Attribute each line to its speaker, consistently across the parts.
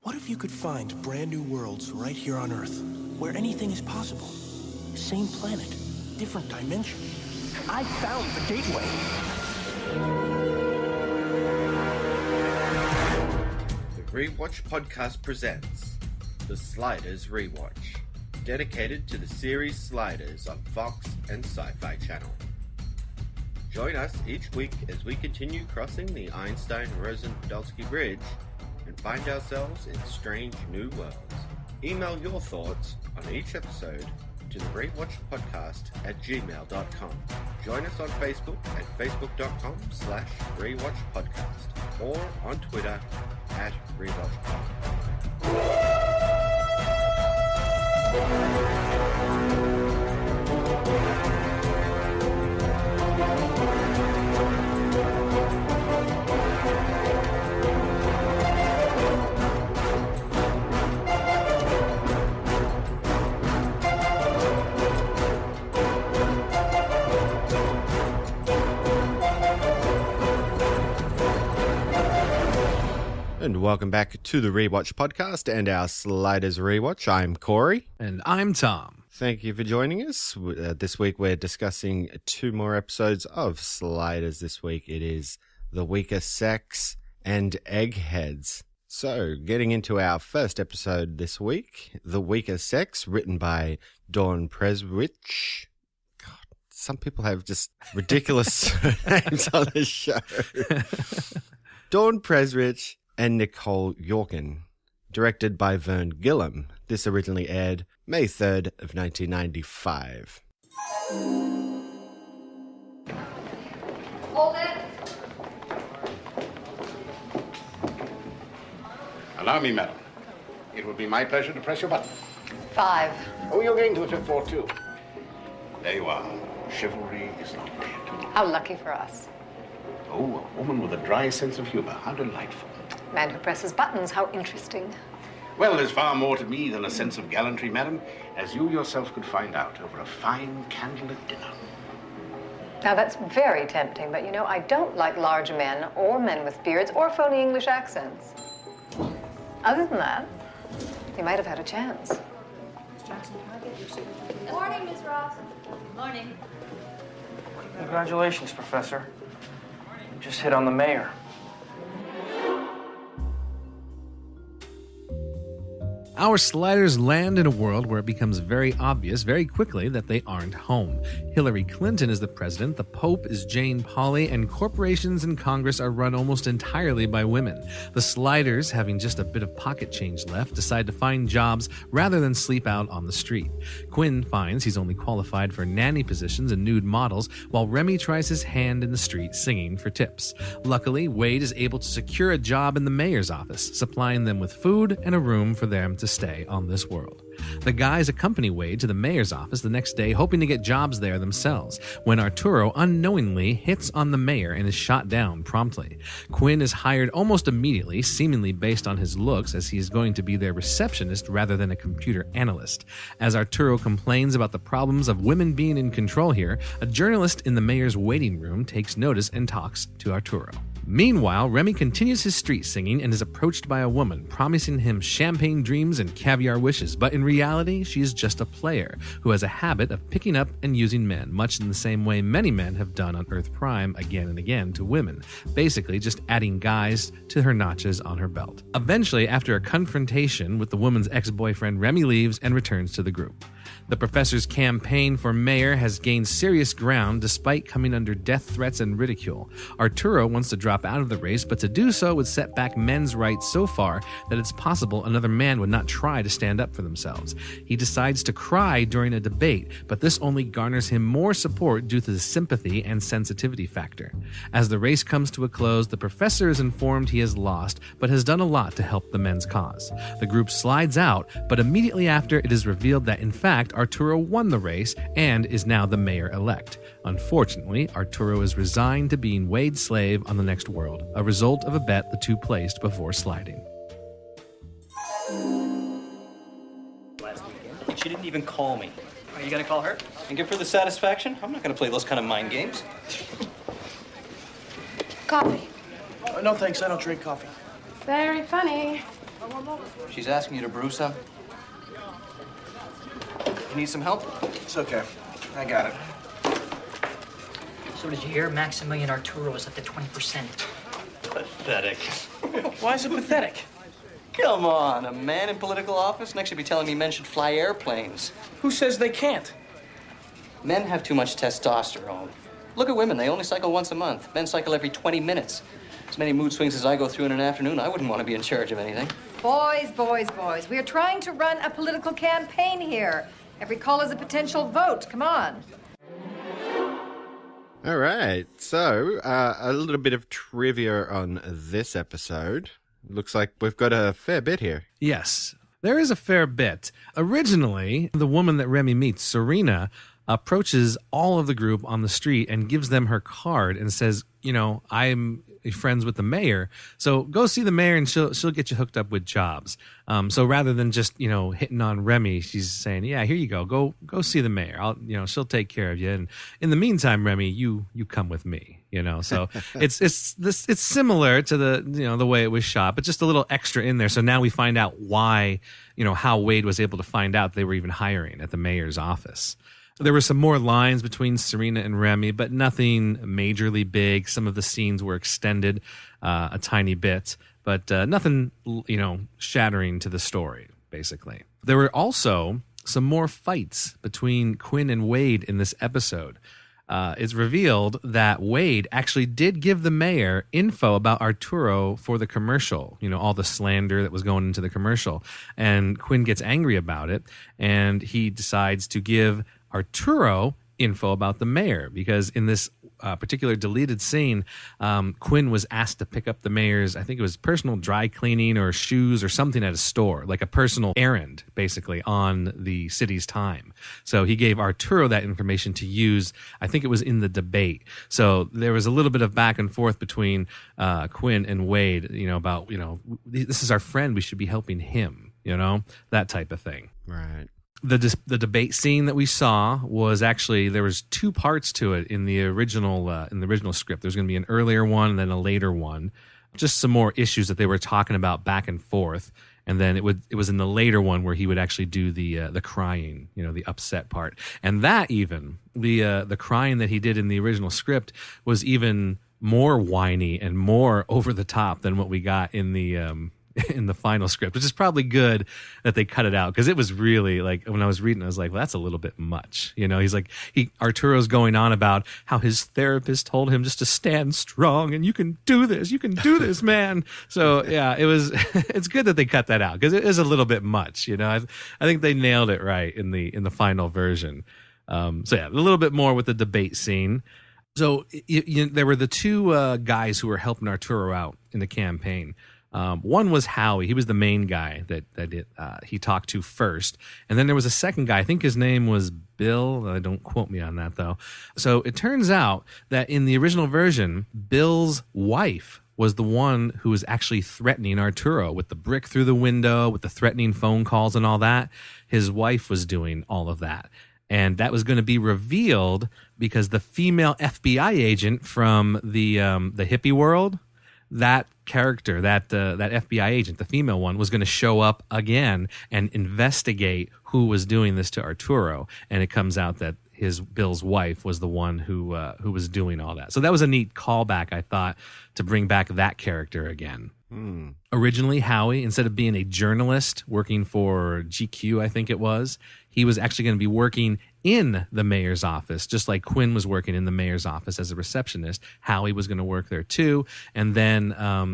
Speaker 1: What if you could find brand new worlds right here on Earth, where anything is possible? Same planet, different dimension. I found the gateway.
Speaker 2: The Rewatch podcast presents the Sliders Rewatch, dedicated to the series Sliders on Fox and Sci-Fi Channel. Join us each week as we continue crossing the Einstein-Rosen-Podolsky Bridge and find ourselves in strange new worlds. Email your thoughts on each episode to the rewatchpodcast@gmail.com. Join us on Facebook at facebook.com/rewatchpodcast or on Twitter @rewatchpod. And welcome back to the Rewatch podcast and our Sliders Rewatch. I'm Cory.
Speaker 3: And I'm Tom.
Speaker 2: Thank you for joining us. This week we're discussing 2 more episodes of Sliders. This week it is The Weaker Sex and Eggheads. So, getting into our first episode this week, The Weaker Sex, written by Dawn Preswich. God, some people have just ridiculous names on this show. Dawn Preswich and Nicole Yorkin, directed by Vern Gillam. This originally aired May 3rd of 1995.
Speaker 4: Hold it.
Speaker 5: Allow me, madam. It will be my pleasure to press your button.
Speaker 4: 5.
Speaker 5: Oh, you're getting to it at 4, too. There you are. Chivalry is not dead.
Speaker 4: How lucky for us.
Speaker 5: Oh, a woman with a dry sense of humor. How delightful.
Speaker 4: Man who presses buttons, how interesting.
Speaker 5: Well, there's far more to me than a sense of gallantry, madam, as you yourself could find out over a fine candlelit dinner.
Speaker 4: Now that's very tempting, but you know, I don't like large men or men with beards or phony English accents. Other than that, you might have had a chance.
Speaker 6: Good morning, Miss Ross. Morning.
Speaker 7: Congratulations, Professor. You just hit on the mayor.
Speaker 3: Our sliders land in a world where it becomes very obvious very quickly that they aren't home. Hillary Clinton is the president, the Pope is Jane Pauley, and corporations and Congress are run almost entirely by women. The sliders, having just a bit of pocket change left, decide to find jobs rather than sleep out on the street. Quinn finds he's only qualified for nanny positions and nude models, while Remy tries his hand in the street singing for tips. Luckily, Wade is able to secure a job in the mayor's office, supplying them with food and a room for them to stay on this world. The guys accompany Wade to the mayor's office the next day, hoping to get jobs there themselves, when Arturo unknowingly hits on the mayor and is shot down promptly. Quinn is hired almost immediately, seemingly based on his looks, as he is going to be their receptionist rather than a computer analyst. As Arturo complains about the problems of women being in control here, a journalist in the mayor's waiting room takes notice and talks to Arturo. Meanwhile, Remy continues his street singing and is approached by a woman, promising him champagne dreams and caviar wishes, but in reality, she is just a player who has a habit of picking up and using men, much in the same way many men have done on Earth Prime again and again to women, basically just adding guys to her notches on her belt. Eventually, after a confrontation with the woman's ex-boyfriend, Remy leaves and returns to the group. The professor's campaign for mayor has gained serious ground despite coming under death threats and ridicule. Arturo wants to drop out of the race, but to do so would set back men's rights so far that it's possible another man would not try to stand up for themselves. He decides to cry during a debate, but this only garners him more support due to the sympathy and sensitivity factor. As the race comes to a close, the professor is informed he has lost, but has done a lot to help the men's cause. The group slides out, but immediately after it is revealed that in fact Arturo won the race and is now the mayor-elect. Unfortunately, Arturo is resigned to being Wade's slave on the next world, a result of a bet the two placed before sliding.
Speaker 8: Last weekend, she didn't even call me. Are you gonna call her and give her the satisfaction? I'm not gonna play those kind of mind games.
Speaker 6: Coffee.
Speaker 7: No, thanks. I don't drink coffee.
Speaker 6: Very funny.
Speaker 7: She's asking you to brew some. You need some help?
Speaker 9: It's okay. I got it.
Speaker 10: So did you hear? Maximilian Arturo is up to 20%.
Speaker 8: Pathetic.
Speaker 7: Why is it pathetic? Come on, a man in political office? Next you'll be telling me men should fly airplanes.
Speaker 9: Who says they can't?
Speaker 7: Men have too much testosterone. Look at women, they only cycle once a month. Men cycle every 20 minutes. As many mood swings as I go through in an afternoon, I wouldn't want to be in charge of anything.
Speaker 4: Boys, boys, boys. We are trying to run a political campaign here. Every call is a potential vote. Come on.
Speaker 2: All right. So, a little bit of trivia on this episode. Looks like we've got a fair bit here.
Speaker 3: Yes, there is a fair bit. Originally, the woman that Remy meets, Serena, approaches all of the group on the street and gives them her card and says, you know, I'm friends with the mayor, so go see the mayor and she'll get you hooked up with jobs. So rather than just, you know, hitting on Remy, she's saying, yeah, here you go see the mayor. She'll take care of you. And in the meantime, Remy, you come with me, you know. So it's similar to the way it was shot, but just a little extra in there. So now we find out why, you know, how Wade was able to find out they were even hiring at the mayor's office. There were some more lines between Serena and Remy, but nothing majorly big. Some of the scenes were extended a tiny bit, but nothing, you know, shattering to the story, basically. There were also some more fights between Quinn and Wade in this episode. It's revealed that Wade actually did give the mayor info about Arturo for the commercial, you know, all the slander that was going into the commercial. And Quinn gets angry about it, and he decides to give Arturo info about the mayor, because in this particular deleted scene, Quinn was asked to pick up the mayor's, I think it was personal dry cleaning or shoes or something at a store, like a personal errand, basically, on the city's time. So he gave Arturo that information to use. I think it was in the debate. So there was a little bit of back and forth between Quinn and Wade, you know, about, you know, this is our friend, we should be helping him, you know, that type of thing.
Speaker 2: Right.
Speaker 3: The debate scene that we saw was actually, there was two parts to it in the original script. There's going to be an earlier one and then a later one, just some more issues that they were talking about back and forth. And then it was in the later one where he would actually do the crying, you know, the upset part. And that even the crying that he did in the original script was even more whiny and more over the top than what we got in the final script, which is probably good that they cut it out, because it was really, like, when I was reading, I was like, well, that's a little bit much. You know, he's like, Arturo's going on about how his therapist told him just to stand strong and you can do this, man. So yeah, it's good that they cut that out, because it is a little bit much. You know, I think they nailed it right in the final version. So yeah, a little bit more with the debate scene. So there were the two guys who were helping Arturo out in the campaign. One was Howie. He was the main guy that he talked to first. And then there was a second guy. I think his name was Bill. Don't quote me on that, though. So it turns out that in the original version, Bill's wife was the one who was actually threatening Arturo with the brick through the window, with the threatening phone calls and all that. His wife was doing all of that. And that was going to be revealed because the female FBI agent from the hippie world, that character, that FBI agent, the female one, was going to show up again and investigate who was doing this to Arturo. And it comes out that Bill's wife was the one who was doing all that. So that was a neat callback, I thought, to bring back that character again. Originally, Howie, instead of being a journalist working for GQ, I think it was, he was actually going to be working in the mayor's office, just like Quinn was working in the mayor's office as a receptionist. Howie was going to work there too. And then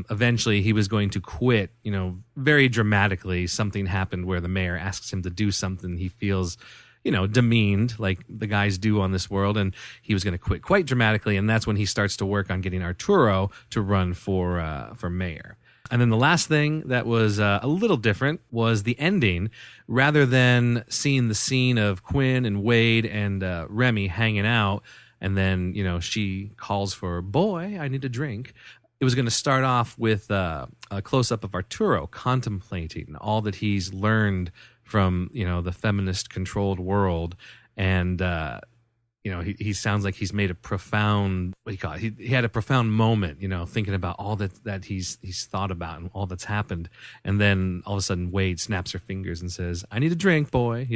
Speaker 3: eventually he was going to quit, you know, very dramatically. Something happened where the mayor asks him to do something he feels, you know, demeaned, like the guys do on this world, and he was going to quit quite dramatically, and that's when he starts to work on getting Arturo to run for mayor. And then the last thing that was a little different was the ending. Rather than seeing the scene of Quinn and Wade and Remy hanging out, and then, you know, she calls for, boy, I need a drink. It was going to start off with a close-up of Arturo contemplating all that he's learned from, you know, the feminist-controlled world, and he sounds like he's made a profound, what do you call it? He had a profound moment, thinking about all that he's thought about and all that's happened. And then all of a sudden Wade snaps her fingers and says, "I need a drink, boy,"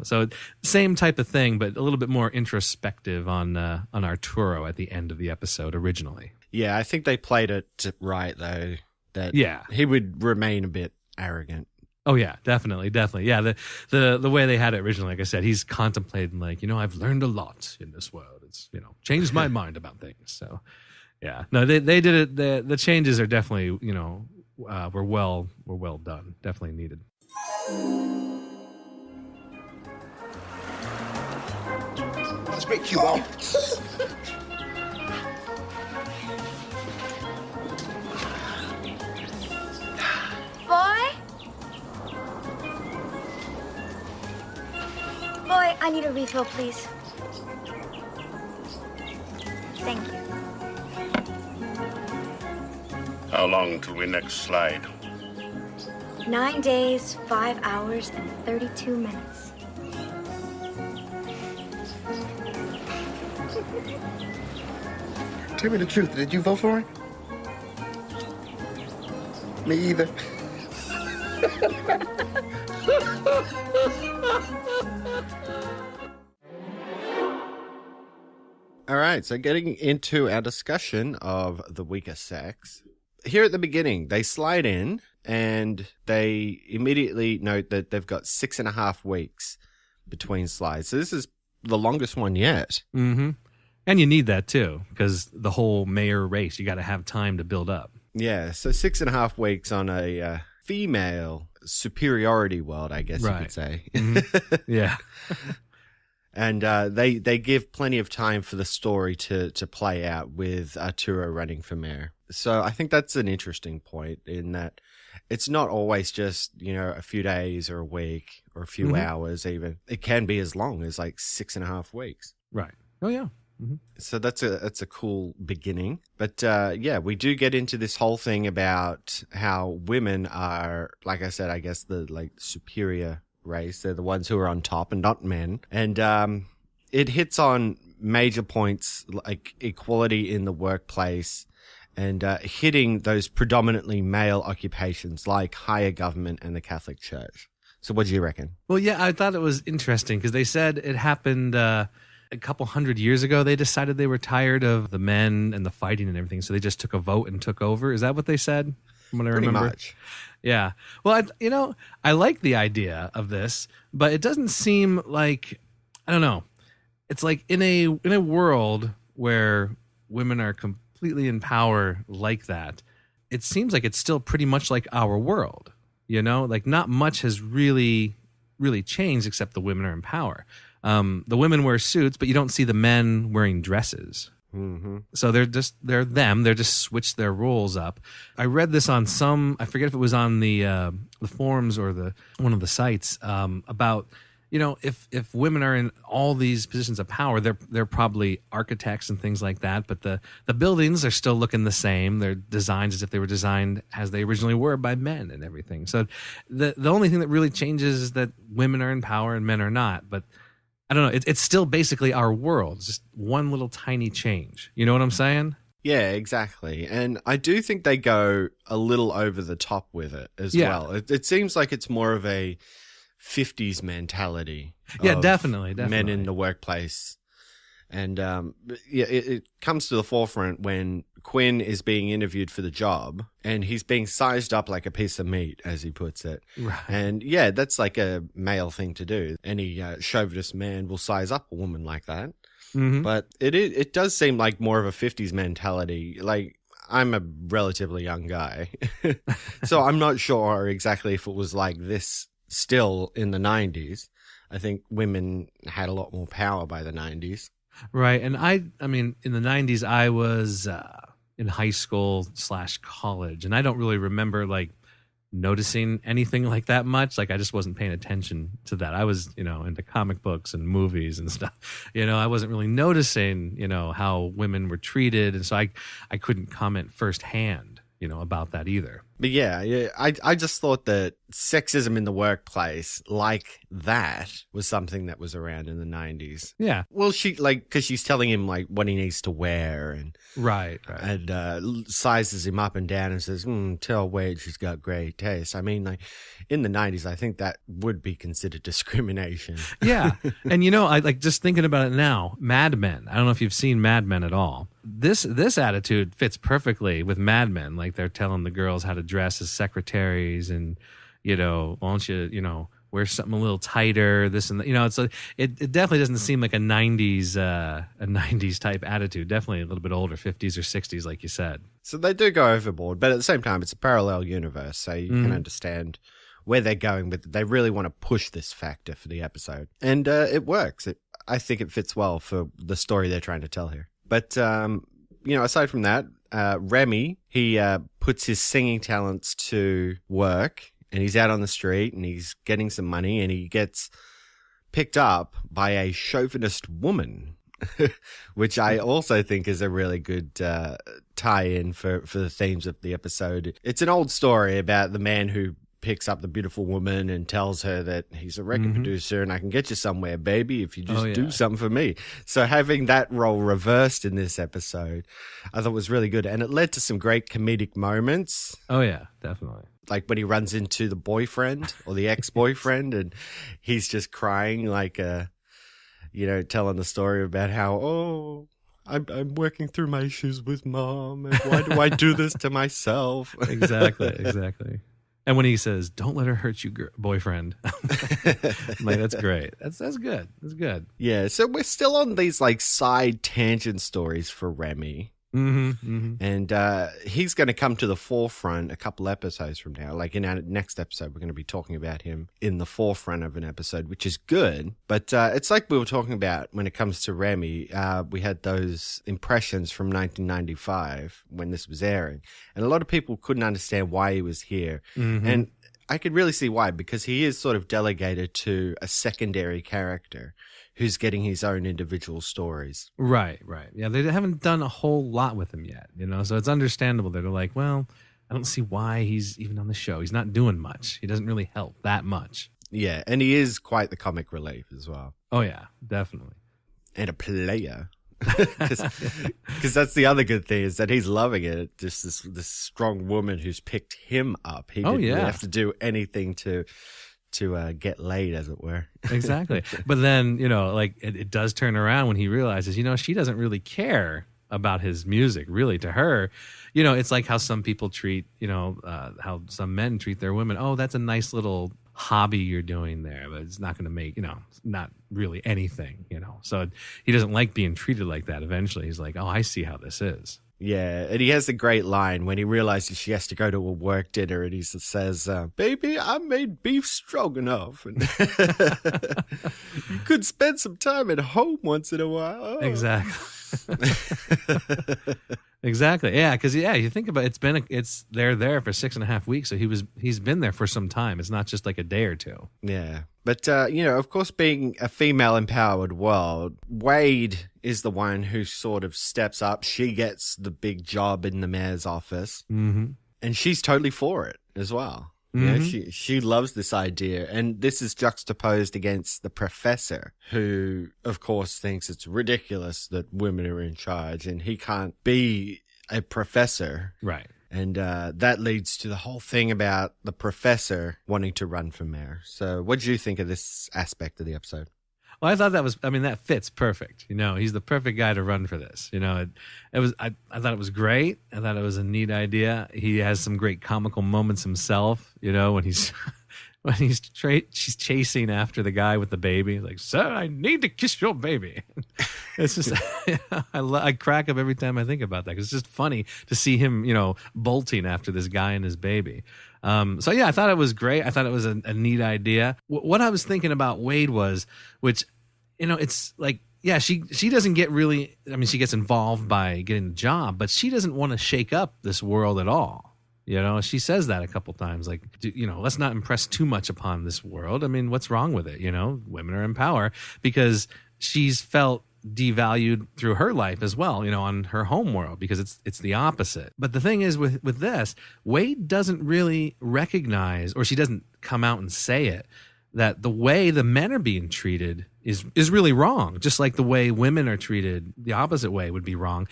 Speaker 3: So same type of thing, but a little bit more introspective on Arturo at the end of the episode originally.
Speaker 2: Yeah, I think they played it right, though, that he would remain a bit arrogant.
Speaker 3: Oh yeah, definitely. Yeah, the way they had it originally, like I said, he's contemplating like, I've learned a lot in this world. It's changed my mind about things. So yeah, no, they did it. The changes are definitely were well done. Definitely needed.
Speaker 11: That's great, Q-Ball.
Speaker 6: Boy, I need a refill, please. Thank you.
Speaker 5: How long till we next slide?
Speaker 6: 9 days, 5 hours, and 32 minutes.
Speaker 11: Tell me the truth. Did you vote for it? Me either.
Speaker 2: All right, so getting into our discussion of the weaker sex. Here at the beginning, they slide in and they immediately note that they've got 6.5 weeks between slides. So this is the longest one yet.
Speaker 3: Mm-hmm. And you need that too, because the whole mayor race, you got to have time to build up.
Speaker 2: Yeah, so 6.5 weeks on a female superiority world, I guess you could say.
Speaker 3: Mm-hmm. Yeah.
Speaker 2: And they give plenty of time for the story to play out with Arturo running for mayor. So I think that's an interesting point in that it's not always just, a few days or a week or a few hours even. It can be as long as like 6.5 weeks.
Speaker 3: Right. Oh, yeah. Mm-hmm.
Speaker 2: So that's a cool beginning. But we do get into this whole thing about how women are, like I said, I guess the superior race. They're the ones who are on top and not men. And it hits on major points like equality in the workplace and hitting those predominantly male occupations like higher government and the Catholic Church. So what do you reckon?
Speaker 3: Well, yeah, I thought it was interesting because they said it happened a couple hundred years ago. They decided they were tired of the men and the fighting and everything. So they just took a vote and took over. Is that what they said? From what I remember?
Speaker 2: Pretty much.
Speaker 3: Yeah. Well, I like the idea of this, but it doesn't seem like, I don't know. It's like in a world where women are completely in power like that, it seems like it's still pretty much like our world, like not much has really changed except the women are in power. The women wear suits, but you don't see the men wearing dresses.
Speaker 2: Mm-hmm.
Speaker 3: So they're just switched their roles up. I read this on I forget if it was on the forums or one of the sites about, if women are in all these positions of power, they're probably architects and things like that, but the buildings are still looking the same. They're designed as if they were designed as they originally were by men and everything. So the only thing that really changes is that women are in power and men are not, but I don't know. It's still basically our world. It's just one little tiny change. You know what I'm saying?
Speaker 2: Yeah, exactly. And I do think they go a little over the top with it as well. It seems like it's more of a 50s mentality.
Speaker 3: Yeah, definitely.
Speaker 2: Men in the workplace. And it comes to the forefront when Quinn is being interviewed for the job and he's being sized up like a piece of meat, as he puts it.
Speaker 3: Right.
Speaker 2: And yeah, that's like a male thing to do. Any chauvinist man will size up a woman like that.
Speaker 3: Mm-hmm.
Speaker 2: But it does seem like more of a 50s mentality. Like, I'm a relatively young guy, so I'm not sure exactly if it was like this still in the 90s. I think women had a lot more power by the 90s.
Speaker 3: Right. And I mean, in the 90s, I was in high school / college, and I don't really remember like noticing anything like that much. Like I just wasn't paying attention to that. I was, into comic books and movies and stuff. I wasn't really noticing, how women were treated. And so I couldn't comment firsthand, about that either.
Speaker 2: But yeah, I just thought that sexism in the workplace like that was something that was around in the 90s.
Speaker 3: Yeah.
Speaker 2: Well, because she's telling him like what he needs to wear and sizes him up and down and says, tell Wade she's got great taste. I mean, like in the 90s, I think that would be considered discrimination.
Speaker 3: Yeah. And I like just thinking about it now, Mad Men. I don't know if you've seen Mad Men at all. This attitude fits perfectly with Mad Men. Like they're telling the girls how to dress as secretaries and, why don't you, wear something a little tighter, this and that. It's it definitely doesn't seem like a 90s type attitude. Definitely a little bit older, 50s or 60s, like you said.
Speaker 2: So they do go overboard, but at the same time, it's a parallel universe, so you can understand where they're going with it. They really want to push this factor for the episode. And it works. I think it fits well for the story they're trying to tell here. But, aside from that, Remy, he puts his singing talents to work. And he's out on the street and he's getting some money and he gets picked up by a chauvinist woman, which I also think is a really good tie-in for the themes of the episode. It's an old story about the man who picks up the beautiful woman and tells her that he's a record producer and I can get you somewhere, baby, if you just do something for me. So having that role reversed in this episode, I thought was really good. And it led to some great comedic moments.
Speaker 3: Oh, yeah, definitely.
Speaker 2: Like when he runs into the boyfriend or the ex-boyfriend and he's just crying like, telling the story about how, I'm working through my issues with mom and why do I do this to myself?
Speaker 3: Exactly. And when he says, don't let her hurt you, boyfriend. I'm like, that's great. That's good. That's good.
Speaker 2: Yeah. So we're still on these like side tangent stories for Remy. And he's going to come to the forefront a couple episodes from now. Like in our next episode, we're going to be talking about him in the forefront of an episode, which is good. But it's like we were talking about when it comes to Remy. We had those impressions from 1995 when this was airing. And a lot of people couldn't understand why he was here. And I could really see why, because he is sort of delegated to a secondary character who's getting his own individual stories.
Speaker 3: Right. Yeah, they haven't done a whole lot with him yet, so it's understandable that they're like, well, I don't see why he's even on the show. He's not doing much. He doesn't really help that much.
Speaker 2: Yeah, and he is quite the comic relief as well.
Speaker 3: Oh, yeah, definitely.
Speaker 2: And a player. Because that's the other good thing is that he's loving it. Just this strong woman who's picked him up. He didn't really have to do anything to get laid, as it were.
Speaker 3: Exactly. But then, it does turn around when he realizes, she doesn't really care about his music, really. To her, it's like how some people treat, how some men treat their women. Oh, that's a nice little hobby you're doing there, but it's not going to make, not really anything, So he doesn't like being treated like that. Eventually, he's like, oh, I see how this is.
Speaker 2: Yeah, and he has a great line when he realizes she has to go to a work dinner and he says, baby, I made beef stroganoff. And you could spend some time at home once in a while. Oh.
Speaker 3: Exactly. Exactly. Yeah, because you think about it, they're there for 6.5 weeks, so he's been there for some time. It's not just like a day or two.
Speaker 2: Yeah. But, of course, being a female-empowered world, Wade is the one who sort of steps up. She gets the big job in the mayor's office, and she's totally for it as well. She loves this idea, and this is juxtaposed against the professor, who, of course, thinks it's ridiculous that women are in charge, and he can't be a professor.
Speaker 3: Right.
Speaker 2: And that leads to the whole thing about the professor wanting to run for mayor. So what did you think of this aspect of the episode?
Speaker 3: Well, I thought that fits perfect. He's the perfect guy to run for this. I thought it was great. I thought it was a neat idea. He has some great comical moments himself, when she's chasing after the guy with the baby. Like, sir, I need to kiss your baby. It's just, I crack up every time I think about that, because it's just funny to see him, bolting after this guy and his baby. I thought it was great. I thought it was a neat idea. What I was thinking about Wade was, which, it's like, yeah, she doesn't get really, she gets involved by getting the job, but she doesn't want to shake up this world at all. She says that a couple times, like, let's not impress too much upon this world. What's wrong with it? Women are in power, because she's felt devalued through her life as well, on her home world, because it's the opposite. But the thing is with this, Wade doesn't really recognize, or she doesn't come out and say it, that the way the men are being treated is really wrong. Just like the way women are treated, the opposite way would be wrong.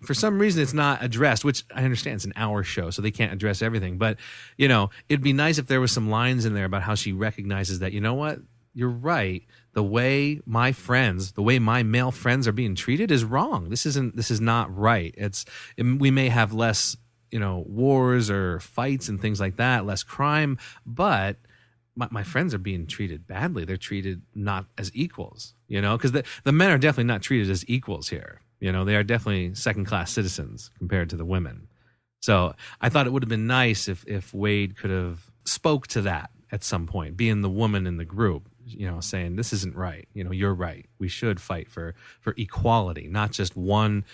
Speaker 3: For some reason, it's not addressed, which I understand it's an hour show, so they can't address everything. But, it'd be nice if there was some lines in there about how she recognizes that, you know what, you're right. The way my male friends are being treated is wrong. This is not right. We may have less, wars or fights and things like that, less crime, but my friends are being treated badly. They're treated not as equals, because the men are definitely not treated as equals here. They are definitely second-class citizens compared to the women. So I thought it would have been nice if Wade could have spoke to that at some point, being the woman in the group, saying this isn't right. You're right. We should fight for equality, not one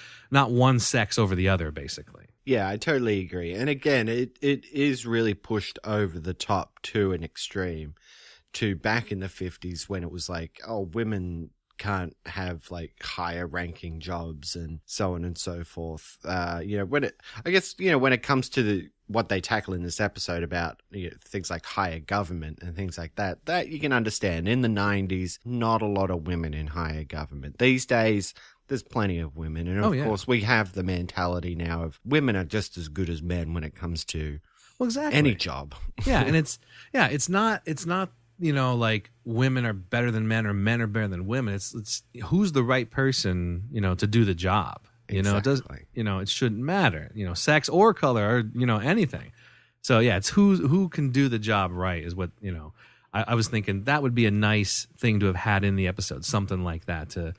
Speaker 3: sex over the other, basically.
Speaker 2: Yeah, I totally agree. And again, it is really pushed over the top to an extreme, to back in the 50s when it was like, oh, women can't have like higher ranking jobs and so on and so forth. When it comes to what they tackle in this episode about things like higher government and things like that you can understand. In the 90s, not a lot of women in higher government. These days, there's plenty of women. And of course, we have the mentality now of women are just as good as men when it comes to any job.
Speaker 3: Yeah. And it's not, like women are better than men or men are better than women. It's who's the right person, to do the job.
Speaker 2: Exactly.
Speaker 3: It shouldn't matter, sex or color or, anything. So yeah, it's who can do the job right is what, I was thinking that would be a nice thing to have had in the episode, something like that to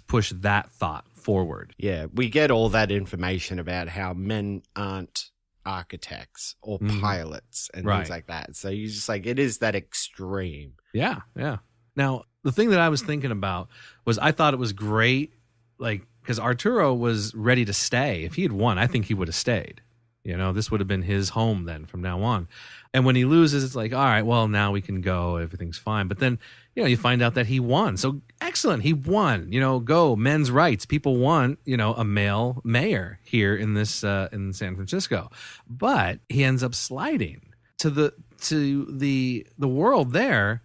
Speaker 3: push that thought forward.
Speaker 2: Yeah, we get all that information about how men aren't architects or pilots and things like that. So you just like, it is that extreme.
Speaker 3: Yeah, yeah. Now, the thing that I was thinking about was I thought it was great, like, because Arturo was ready to stay. If he had won, I think he would have stayed. This would have been his home then from now on. And when he loses, it's like, all right, well, now we can go. Everything's fine. But then, you find out that he won. So excellent. He won. Go men's rights. People want, a male mayor here in this in San Francisco. But he ends up sliding to the world there.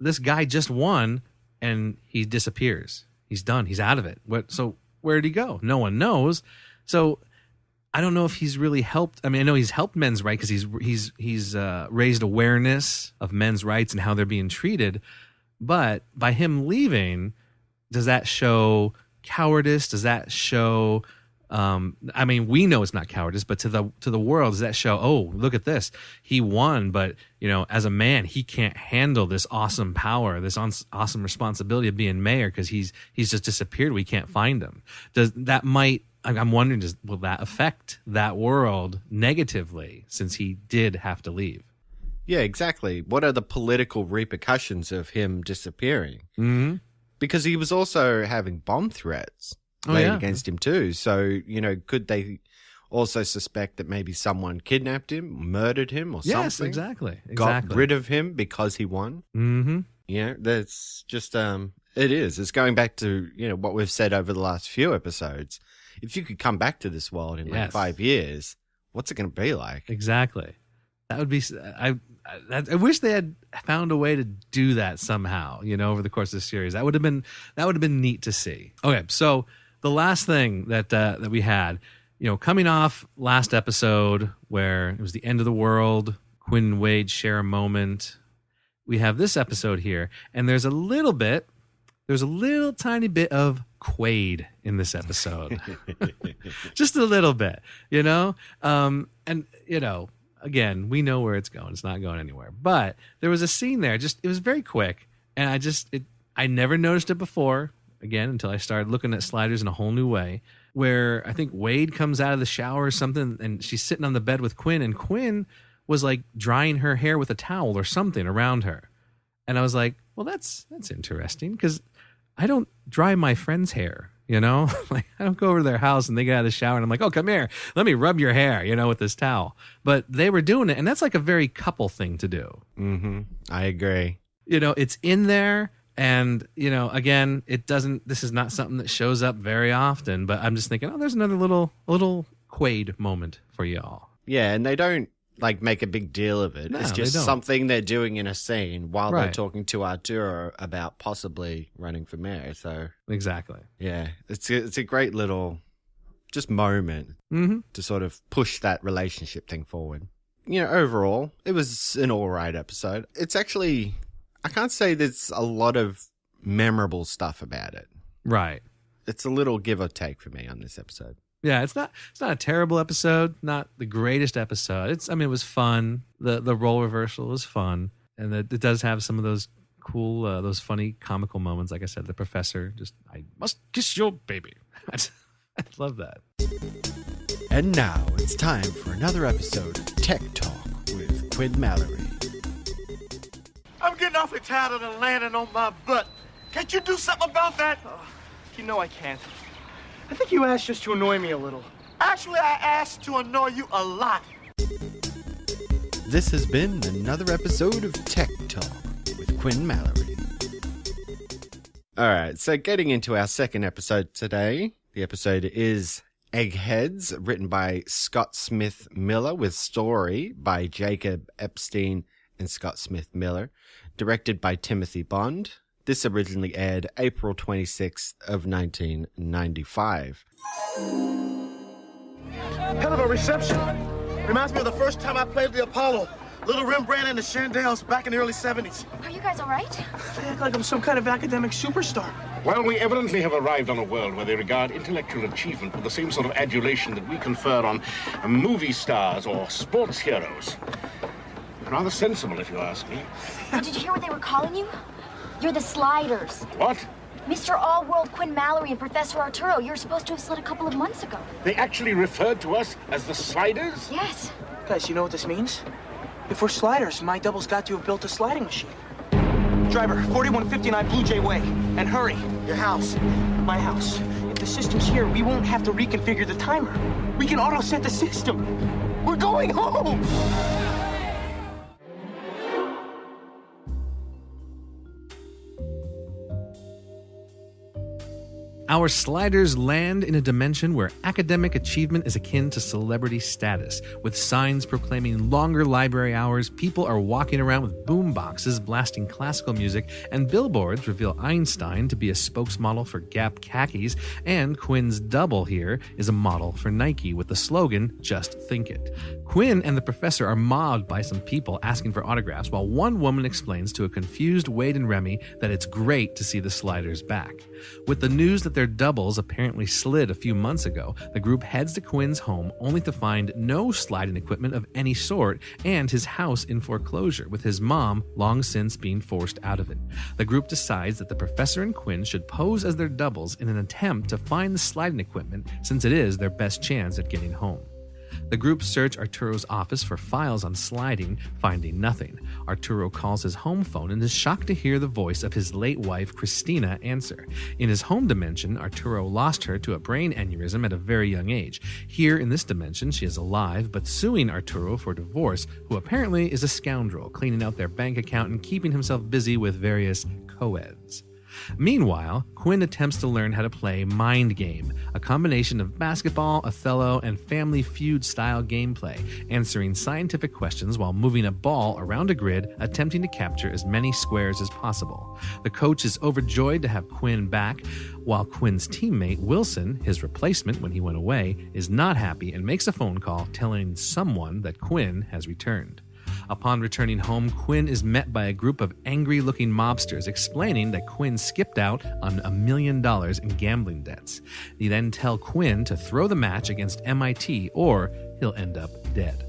Speaker 3: This guy just won and he disappears. He's done. He's out of it. So where did he go? No one knows. So I don't know if he's really helped. I mean, I know he's helped men's rights because he's raised awareness of men's rights and how they're being treated. But by him leaving, does that show cowardice? Does that show? I mean, we know it's not cowardice, but to the world, does that show? Oh, look at this. He won, but as a man, he can't handle this awesome power, this awesome responsibility of being mayor because he's just disappeared. We can't find him. I'm wondering, will that affect that world negatively since he did have to leave?
Speaker 2: Yeah, exactly. What are the political repercussions of him disappearing?
Speaker 3: Mm-hmm.
Speaker 2: Because he was also having bomb threats made against him too. So, could they also suspect that maybe someone kidnapped him, murdered him or something?
Speaker 3: Yes, exactly.
Speaker 2: Got rid of him because he won?
Speaker 3: Mm-hmm.
Speaker 2: That's just, it is. It's going back to, what we've said over the last few episodes. If you could come back to this world in like 5 years, what's it going to be like?
Speaker 3: Exactly. That would be. I wish they had found a way to do that somehow. Over the course of the series, that would have been neat to see. Okay, so the last thing that we had, coming off last episode where it was the end of the world, Quinn and Wade share a moment. We have this episode here, and there's a little tiny bit of Quaid in this episode. Just a little bit, and again, we know where it's going. It's not going anywhere. But there was a scene there. It was very quick, and I never noticed it before. Again, until I started looking at Sliders in a whole new way, where I think Wade comes out of the shower or something, and she's sitting on the bed with Quinn, and Quinn was like drying her hair with a towel or something around her, and I was like, well, that's interesting because I don't dry my friend's hair. Like I don't go over to their house and they get out of the shower and I'm like, oh, come here, let me rub your hair, with this towel. But they were doing it, and that's like a very couple thing to do.
Speaker 2: Mm-hmm. I agree.
Speaker 3: It's in there, And, again, this is not something that shows up very often, but I'm just thinking, there's another little Quaid moment for y'all.
Speaker 2: Yeah, and they don't make a big deal of it.
Speaker 3: No,
Speaker 2: it's just
Speaker 3: they don't.
Speaker 2: something they're doing in a scene while they're
Speaker 3: Right.
Speaker 2: talking to Arturo about possibly running for mayor. So
Speaker 3: Exactly.
Speaker 2: yeah, it's a great little just moment to sort of push that relationship thing forward. Overall, it was an all right episode. It's actually, I can't say there's a lot of memorable stuff about it.
Speaker 3: Right.
Speaker 2: It's a little give or take for me on this episode.
Speaker 3: Yeah, it's not a terrible episode, not the greatest episode. It was fun. The role reversal was fun, and it does have some of those cool, those funny comical moments. Like I said, the professor I must kiss your baby. I love that.
Speaker 2: And now it's time for another episode of Tech Talk with Quinn Mallory.
Speaker 12: I'm getting awfully tired of them landing on my butt. Can't you do something about that? You know I can't. I think you asked just to annoy me a little. Actually, I asked to annoy you a lot.
Speaker 2: This has been another episode of Tech Talk with Quinn Mallory. All right, so getting into our second episode today. The episode is Eggheads, written by Scott Smith Miller, with story by Jacob Epstein and Scott Smith Miller, directed by Timothy Bond. This originally aired April 26th of 1995.
Speaker 12: Hell of a reception. Reminds me of the first time I played the Apollo. Little Rembrandt and the Chandelles back in the early 70s.
Speaker 6: Are you guys all right?
Speaker 12: They act like I'm some kind of academic superstar.
Speaker 5: Well, we evidently have arrived on a world where they regard intellectual achievement with the same sort of adulation that we confer on movie stars or sports heroes. Rather sensible, if you ask me.
Speaker 6: Did you hear what they were calling you? You're the Sliders.
Speaker 5: What?
Speaker 6: Mr. All-World Quinn Mallory and Professor Arturo. You were supposed to have slid a couple of months ago.
Speaker 5: They actually referred to us as the Sliders?
Speaker 6: Yes.
Speaker 12: Guys, you know what this means? If we're sliders, my double's got to have built a sliding machine. Driver, 4159 Blue Jay Way. And hurry. Your house. My house. If the system's here, we won't have to reconfigure the timer. We can auto-set the system. We're going home!
Speaker 3: Our sliders land in a dimension where academic achievement is akin to celebrity status. With signs proclaiming longer library hours, people are walking around with boom boxes blasting classical music, and billboards reveal Einstein to be a spokesmodel for Gap khakis, and Quinn's double here is a model for Nike with the slogan, "Just Think It." Quinn and the professor are mobbed by some people asking for autographs, while one woman explains to a confused Wade and Remy that it's great to see the sliders back. With the news that their doubles apparently slid a few months ago, the group heads to Quinn's home only to find no sliding equipment of any sort and his house in foreclosure, with his mom long since being forced out of it. The group decides that the professor and Quinn should pose as their doubles in an attempt to find the sliding equipment, since it is their best chance at getting home. The group search Arturo's office for files on sliding, finding nothing. Arturo calls his home phone and is shocked to hear the voice of his late wife, Christina, answer. In his home dimension, Arturo lost her to a brain aneurysm at a very young age. Here in this dimension, she is alive, but suing Arturo for divorce, who apparently is a scoundrel, cleaning out their bank account and keeping himself busy with various co-eds. Meanwhile, Quinn attempts to learn how to play Mind Game, a combination of basketball, Othello, and Family Feud-style gameplay, answering scientific questions while moving a ball around a grid, attempting to capture as many squares as possible. The coach is overjoyed to have Quinn back, while Quinn's teammate, Wilson, his replacement when he went away, is not happy and makes a phone call telling someone that Quinn has returned. Upon returning home, Quinn is met by a group of angry-looking mobsters explaining that Quinn skipped out on $1 million in gambling debts. They then tell Quinn to throw the match against MIT or he'll end up dead.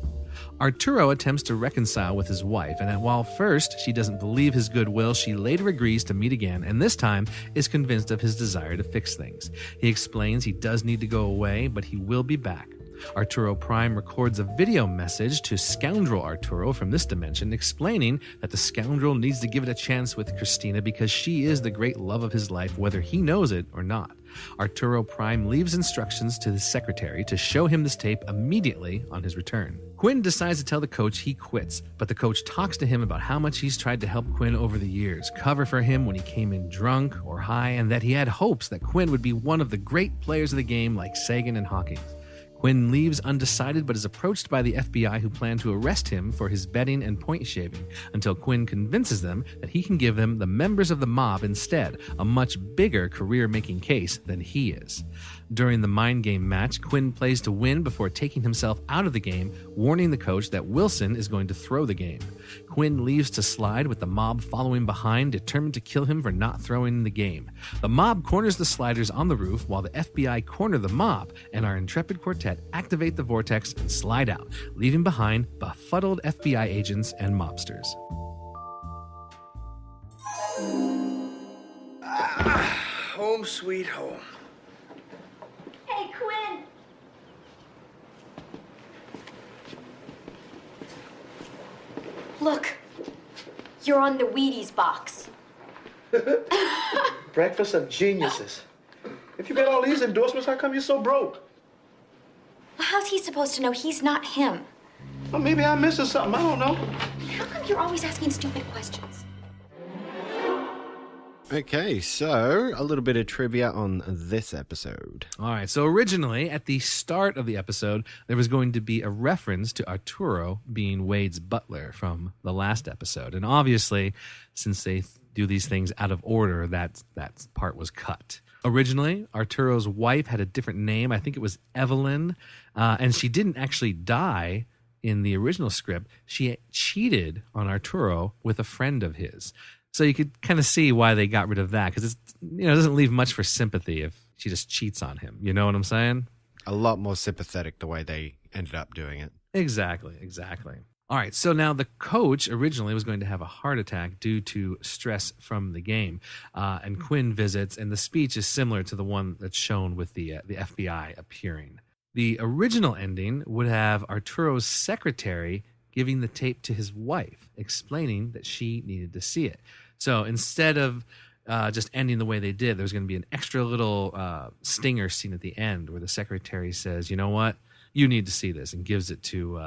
Speaker 3: Arturo attempts to reconcile with his wife, and while first she doesn't believe his goodwill, she later agrees to meet again, and this time is convinced of his desire to fix things. He explains he does need to go away, but he will be back. Arturo Prime records a video message to Scoundrel Arturo from this dimension, explaining that the scoundrel needs to give it a chance with Christina because she is the great love of his life, whether he knows it or not. Arturo Prime leaves instructions to his secretary to show him this tape immediately on his return. Quinn decides to tell the coach he quits, but the coach talks to him about how much he's tried to help Quinn over the years, cover for him when he came in drunk or high, and that he had hopes that Quinn would be one of the great players of the game like Sagan and Hawkins. Quinn leaves undecided but is approached by the FBI, who plan to arrest him for his betting and point shaving, until Quinn convinces them that he can give them the members of the mob instead, a much bigger career-making case than he is. During the mind game match, Quinn plays to win before taking himself out of the game, warning the coach that Wilson is going to throw the game. Quinn leaves to slide, with the mob following behind, determined to kill him for not throwing the game. The mob corners the Sliders on the roof, while the FBI corner the mob, and our intrepid quartet activate the vortex and slide out, leaving behind befuddled FBI agents and mobsters.
Speaker 9: Home sweet home.
Speaker 6: Hey, Quinn! Look, you're on the Wheaties box.
Speaker 11: Breakfast of geniuses. If you got all these endorsements, how come you're so broke?
Speaker 6: Well, how's he supposed to know he's not him?
Speaker 11: Well, maybe I'm missing something. I don't know.
Speaker 6: How come you're always asking stupid questions?
Speaker 2: Okay, so a little bit of trivia on this episode.
Speaker 3: All right, so originally, at the start of the episode, there was going to be a reference to Arturo being Wade's butler from the last episode. And obviously, since they do these things out of order, that part was cut. Originally, Arturo's wife had a different name. I think it was Evelyn, and she didn't actually die in the original script. She cheated on Arturo with a friend of his. So you could kind of see why they got rid of that, because it doesn't leave much for sympathy if she just cheats on him. You know what I'm saying?
Speaker 2: A lot more sympathetic the way they ended up doing it.
Speaker 3: Exactly. All right, so now the coach originally was going to have a heart attack due to stress from the game, and Quinn visits, and the speech is similar to the one that's shown with the FBI appearing. The original ending would have Arturo's secretary giving the tape to his wife, explaining that she needed to see it. So instead of just ending the way they did, there's going to be an extra little stinger scene at the end where the secretary says, "You know what? You need to see this," and gives it to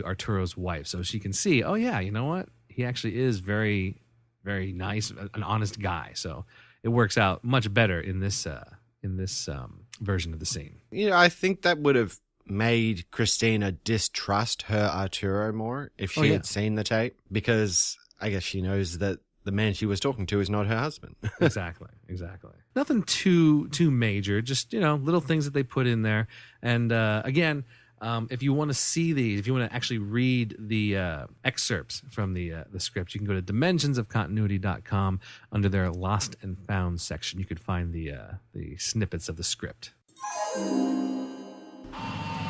Speaker 3: Arturo's wife, so she can see, oh yeah, you know what? He actually is very, very nice, an honest guy. So it works out much better in this version of the scene.
Speaker 2: I think that would have made Christina distrust her Arturo more if she had seen the tape, because I guess she knows that the man she was talking to is not her husband.
Speaker 3: Exactly. Nothing too major, just, little things that they put in there. And again, if you want to see these, if you want to actually read the excerpts from the script, you can go to dimensionsofcontinuity.com. Under their Lost and Found section, you could find the snippets of the script.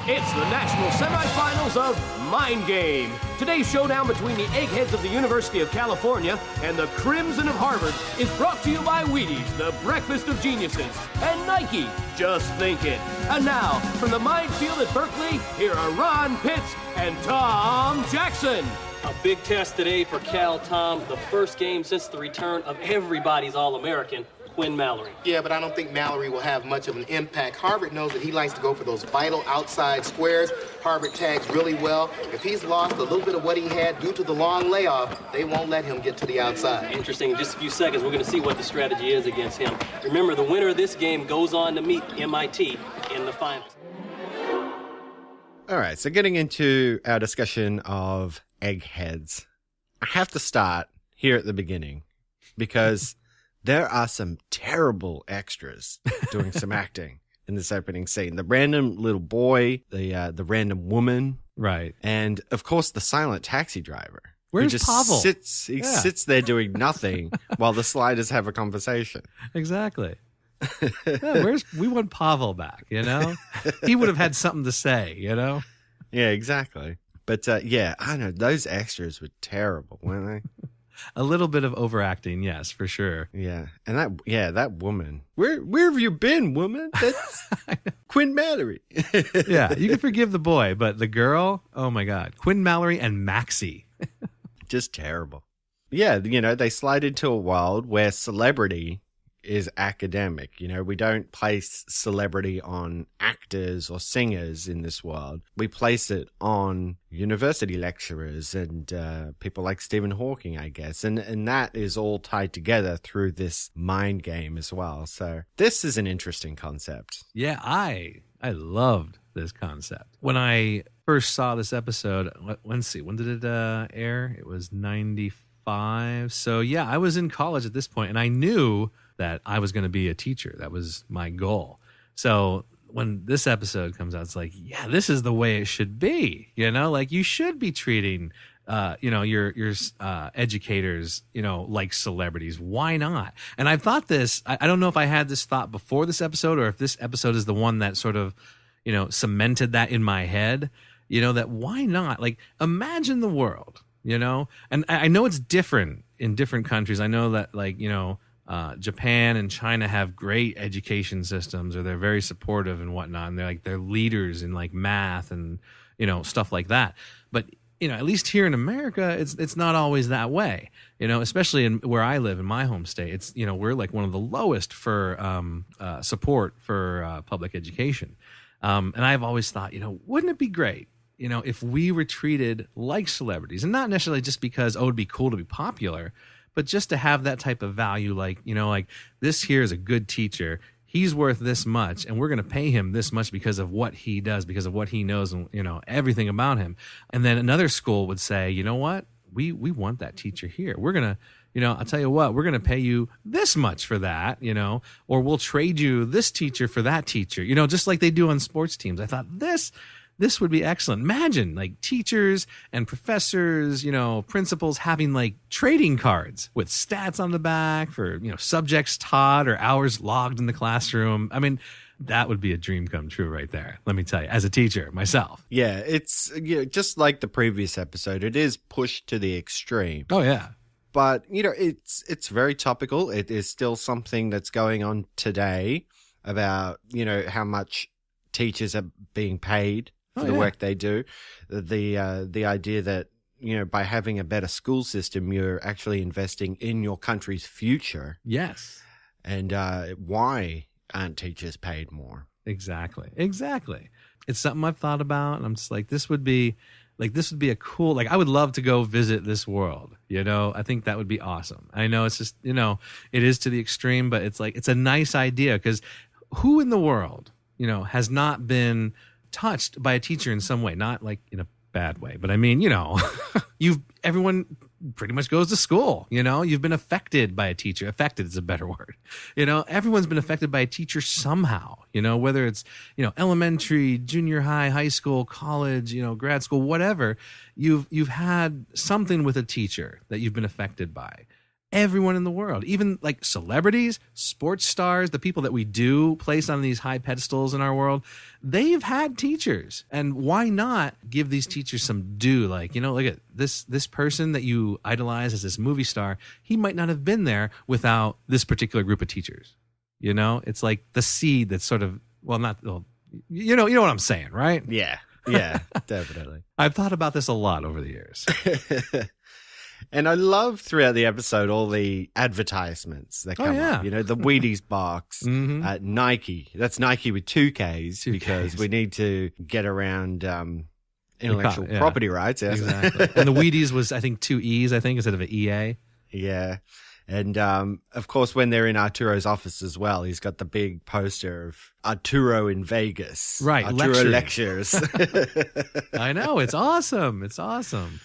Speaker 13: It's the national semifinals of Mind Game. Today's showdown between the eggheads of the University of California and the Crimson of Harvard is brought to you by Wheaties, the breakfast of geniuses, and Nike, just think it. And now, from the minefield at Berkeley, here are Ron Pitts and Tom Jackson.
Speaker 8: A big test today for Cal Tom, the first game since the return of everybody's All-American, Quinn Mallory.
Speaker 11: Yeah, but I don't think Mallory will have much of an impact. Harvard knows that he likes to go for those vital outside squares. Harvard tags really well. If he's lost a little bit of what he had due to the long layoff, they won't let him get to the outside.
Speaker 8: Interesting. In just a few seconds, we're going to see what the strategy is against him. Remember, the winner of this game goes on to meet MIT in the finals.
Speaker 2: All right, so getting into our discussion of eggheads, I have to start here at the beginning, because there are some terrible extras doing some acting in this opening scene. The random little boy, the random woman,
Speaker 3: right,
Speaker 2: and of course the silent taxi driver.
Speaker 3: Where's
Speaker 2: who just
Speaker 3: Pavel?
Speaker 2: Sits there doing nothing while the Sliders have a conversation.
Speaker 3: Exactly. We want Pavel back. He would have had something to say.
Speaker 2: Yeah, exactly. But I know those extras were terrible, weren't they?
Speaker 3: A little bit of overacting, yes, for sure.
Speaker 2: Yeah, and that woman. Where have you been, woman? That's Quinn Mallory.
Speaker 3: Yeah, you can forgive the boy, but the girl, oh my God, Quinn Mallory and Maxie,
Speaker 2: just terrible. Yeah, they slide into a world where celebrity is academic. You know, we don't place celebrity on actors or singers in this world. We place it on university lecturers and people like Stephen Hawking, I guess. And that is all tied together through this mind game as well. So this is an interesting concept.
Speaker 3: Yeah, I loved this concept. When I first saw this episode, let's see, when did it air? It was 95. So yeah, I was in college at this point, and I knew that I was going to be a teacher. That was my goal. So when this episode comes out, it's like, yeah, this is the way it should be. You know, like you should be treating, your educators, like celebrities. Why not? And I've thought this. I don't know if I had this thought before this episode, or if this episode is the one that sort of, cemented that in my head. That why not? Like, imagine the world. And I know it's different in different countries. I know that, like, Japan and China have great education systems, or they're very supportive and whatnot. And they're leaders in like math and, stuff like that. But, at least here in America, it's not always that way, especially in where I live in my home state. It's, we're like one of the lowest for support for public education. And I've always thought, wouldn't it be great, if we were treated like celebrities, and not necessarily just because, it'd be cool to be popular, but just to have that type of value, like, like this here is a good teacher. He's worth this much, and we're going to pay him this much because of what he does, because of what he knows, and, everything about him. And then another school would say, you know what? We want that teacher here. We're going to, I'll tell you what, we're going to pay you this much for that, or we'll trade you this teacher for that teacher, just like they do on sports teams. I thought this would be excellent. Imagine like teachers and professors, principals having like trading cards with stats on the back for, subjects taught or hours logged in the classroom. I mean, that would be a dream come true right there. Let me tell you, as a teacher myself.
Speaker 2: Yeah, it's just like the previous episode, it is pushed to the extreme.
Speaker 3: Oh, yeah.
Speaker 2: But, it's very topical. It is still something that's going on today about, how much teachers are being paid for the work they do. The idea that, by having a better school system, you're actually investing in your country's future.
Speaker 3: Yes.
Speaker 2: And why aren't teachers paid more?
Speaker 3: Exactly. It's something I've thought about, and I'm just like, this would be a cool, like, I would love to go visit this world. I think that would be awesome. I know it's just, it is to the extreme, but it's like, it's a nice idea, because who in the world, has not been touched by a teacher in some way, not like in a bad way, but I mean, everyone pretty much goes to school, you've been affected by a teacher. Affected is a better word. Everyone's been affected by a teacher somehow, whether it's, elementary, junior high, high school, college, grad school, whatever. You've had something with a teacher that you've been affected by. Everyone in the world, even like celebrities, sports stars, the people that we do place on these high pedestals in our world, they've had teachers. And why not give these teachers some due? Like, look at this person that you idolize as this movie star. He might not have been there without this particular group of teachers. It's like the seed that's sort of, you know what I'm saying, right?
Speaker 2: Yeah, definitely.
Speaker 3: I've thought about this a lot over the years.
Speaker 2: And I love throughout the episode all the advertisements that come up. The Wheaties box, Nike. That's Nike with 2 Ks because we need to get around intellectual property rights. Yes.
Speaker 3: Exactly. And the Wheaties was, I think, 2 Es, instead of an EA.
Speaker 2: Yeah. And, of course, when they're in Arturo's office as well, he's got the big poster of Arturo in Vegas.
Speaker 3: Right.
Speaker 2: Arturo lectures.
Speaker 3: I know. It's awesome.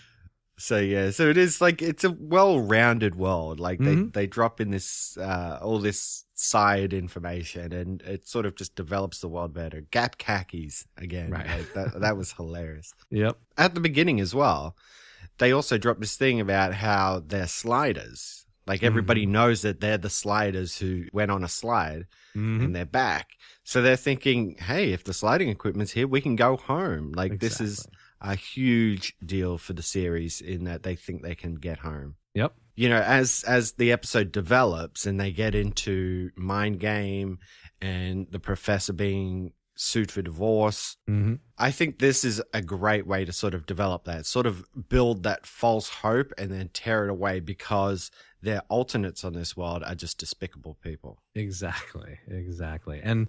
Speaker 2: So it is like, it's a well-rounded world. Like they drop in this, all this side information, and it sort of just develops the world better. Gap khakis again.
Speaker 3: Right.
Speaker 2: Like that was hilarious.
Speaker 3: Yep.
Speaker 2: At the beginning as well, they also dropped this thing about how they're sliders. Like everybody knows that they're the sliders who went on a slide and they're back. So they're thinking, hey, if the sliding equipment's here, we can go home. Like this is a huge deal for the series in that they think they can get home.
Speaker 3: Yep.
Speaker 2: As the episode develops and they get into mind game and the professor being sued for divorce.
Speaker 3: Mm-hmm.
Speaker 2: I think this is a great way to sort of develop that, sort of build that false hope and then tear it away because their alternates on this world are just despicable people.
Speaker 3: Exactly. And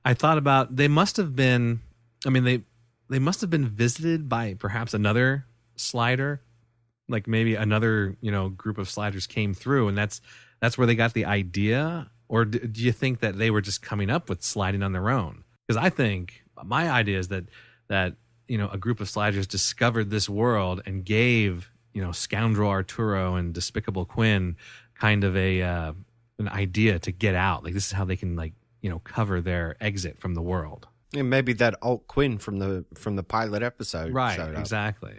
Speaker 3: I thought about, they must have been visited by perhaps another slider, like maybe another, group of sliders came through, and that's where they got the idea. Or do you think that they were just coming up with sliding on their own? Because I think my idea is that a group of sliders discovered this world and gave scoundrel Arturo and despicable Quinn kind of an idea to get out. Like, this is how they can cover their exit from the world.
Speaker 2: And maybe that Alt Quinn from the pilot episode showed up.
Speaker 3: Exactly.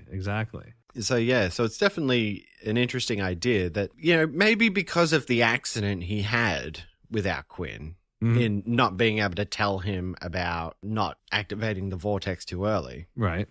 Speaker 2: So it's definitely an interesting idea that, maybe because of the accident he had without Quinn, in not being able to tell him about not activating the vortex too early.
Speaker 3: Right.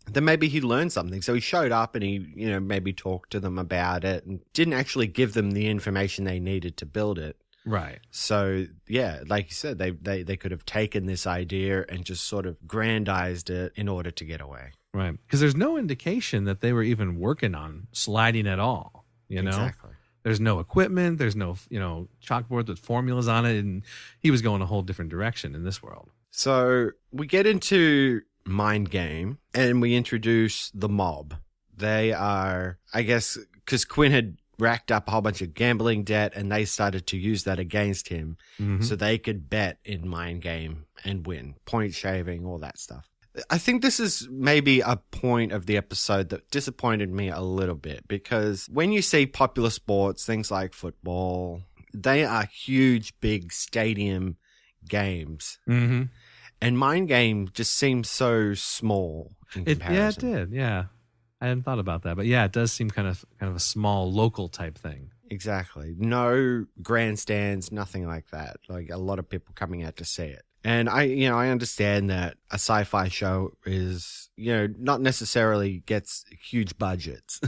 Speaker 2: Then maybe he learned something. So he showed up and he, maybe talked to them about it and didn't actually give them the information they needed to build it.
Speaker 3: Right.
Speaker 2: So, yeah, like you said, they could have taken this idea and just sort of grandized it in order to get away.
Speaker 3: Right. Because there's no indication that they were even working on sliding at all,
Speaker 2: Exactly.
Speaker 3: There's no equipment. There's no, chalkboard with formulas on it. And he was going a whole different direction in this world.
Speaker 2: So we get into Mind Game and we introduce the mob. They are, I guess, because Quinn had racked up a whole bunch of gambling debt and they started to use that against him so they could bet in Mind Game and win. Point shaving, all that stuff. I think this is maybe a point of the episode that disappointed me a little bit because when you see popular sports, things like football, they are huge, big stadium games.
Speaker 3: Mm-hmm.
Speaker 2: And Mind Game just seems so small in comparison.
Speaker 3: Yeah, it did. Yeah. I hadn't thought about that. But yeah, it does seem kind of a small local type thing.
Speaker 2: Exactly. No grandstands, nothing like that. Like a lot of people coming out to see it. And I understand that a sci-fi show is, not necessarily gets huge budgets.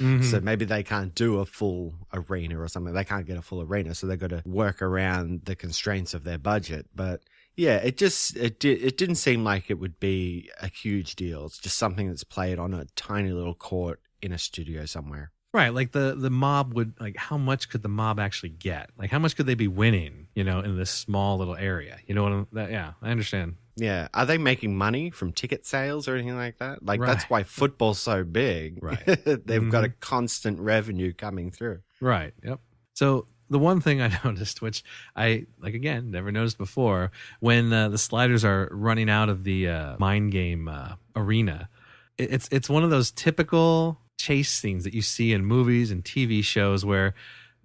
Speaker 2: So maybe they can't do a full arena or something. They can't get a full arena. So they've got to work around the constraints of their budget. But yeah, it didn't seem like it would be a huge deal. It's just something that's played on a tiny little court in a studio somewhere.
Speaker 3: Right, like the mob would, how much could the mob actually get? Like, how much could they be winning, in this small little area? Yeah, I understand.
Speaker 2: Yeah, are they making money from ticket sales or anything like that? Like,
Speaker 3: Right.
Speaker 2: That's why football's so big.
Speaker 3: Right.
Speaker 2: They've got a constant revenue coming through.
Speaker 3: Right, yep. So the one thing I noticed, which I, again, never noticed before, when the sliders are running out of the Mind Game arena, it's one of those typical chase scenes that you see in movies and TV shows where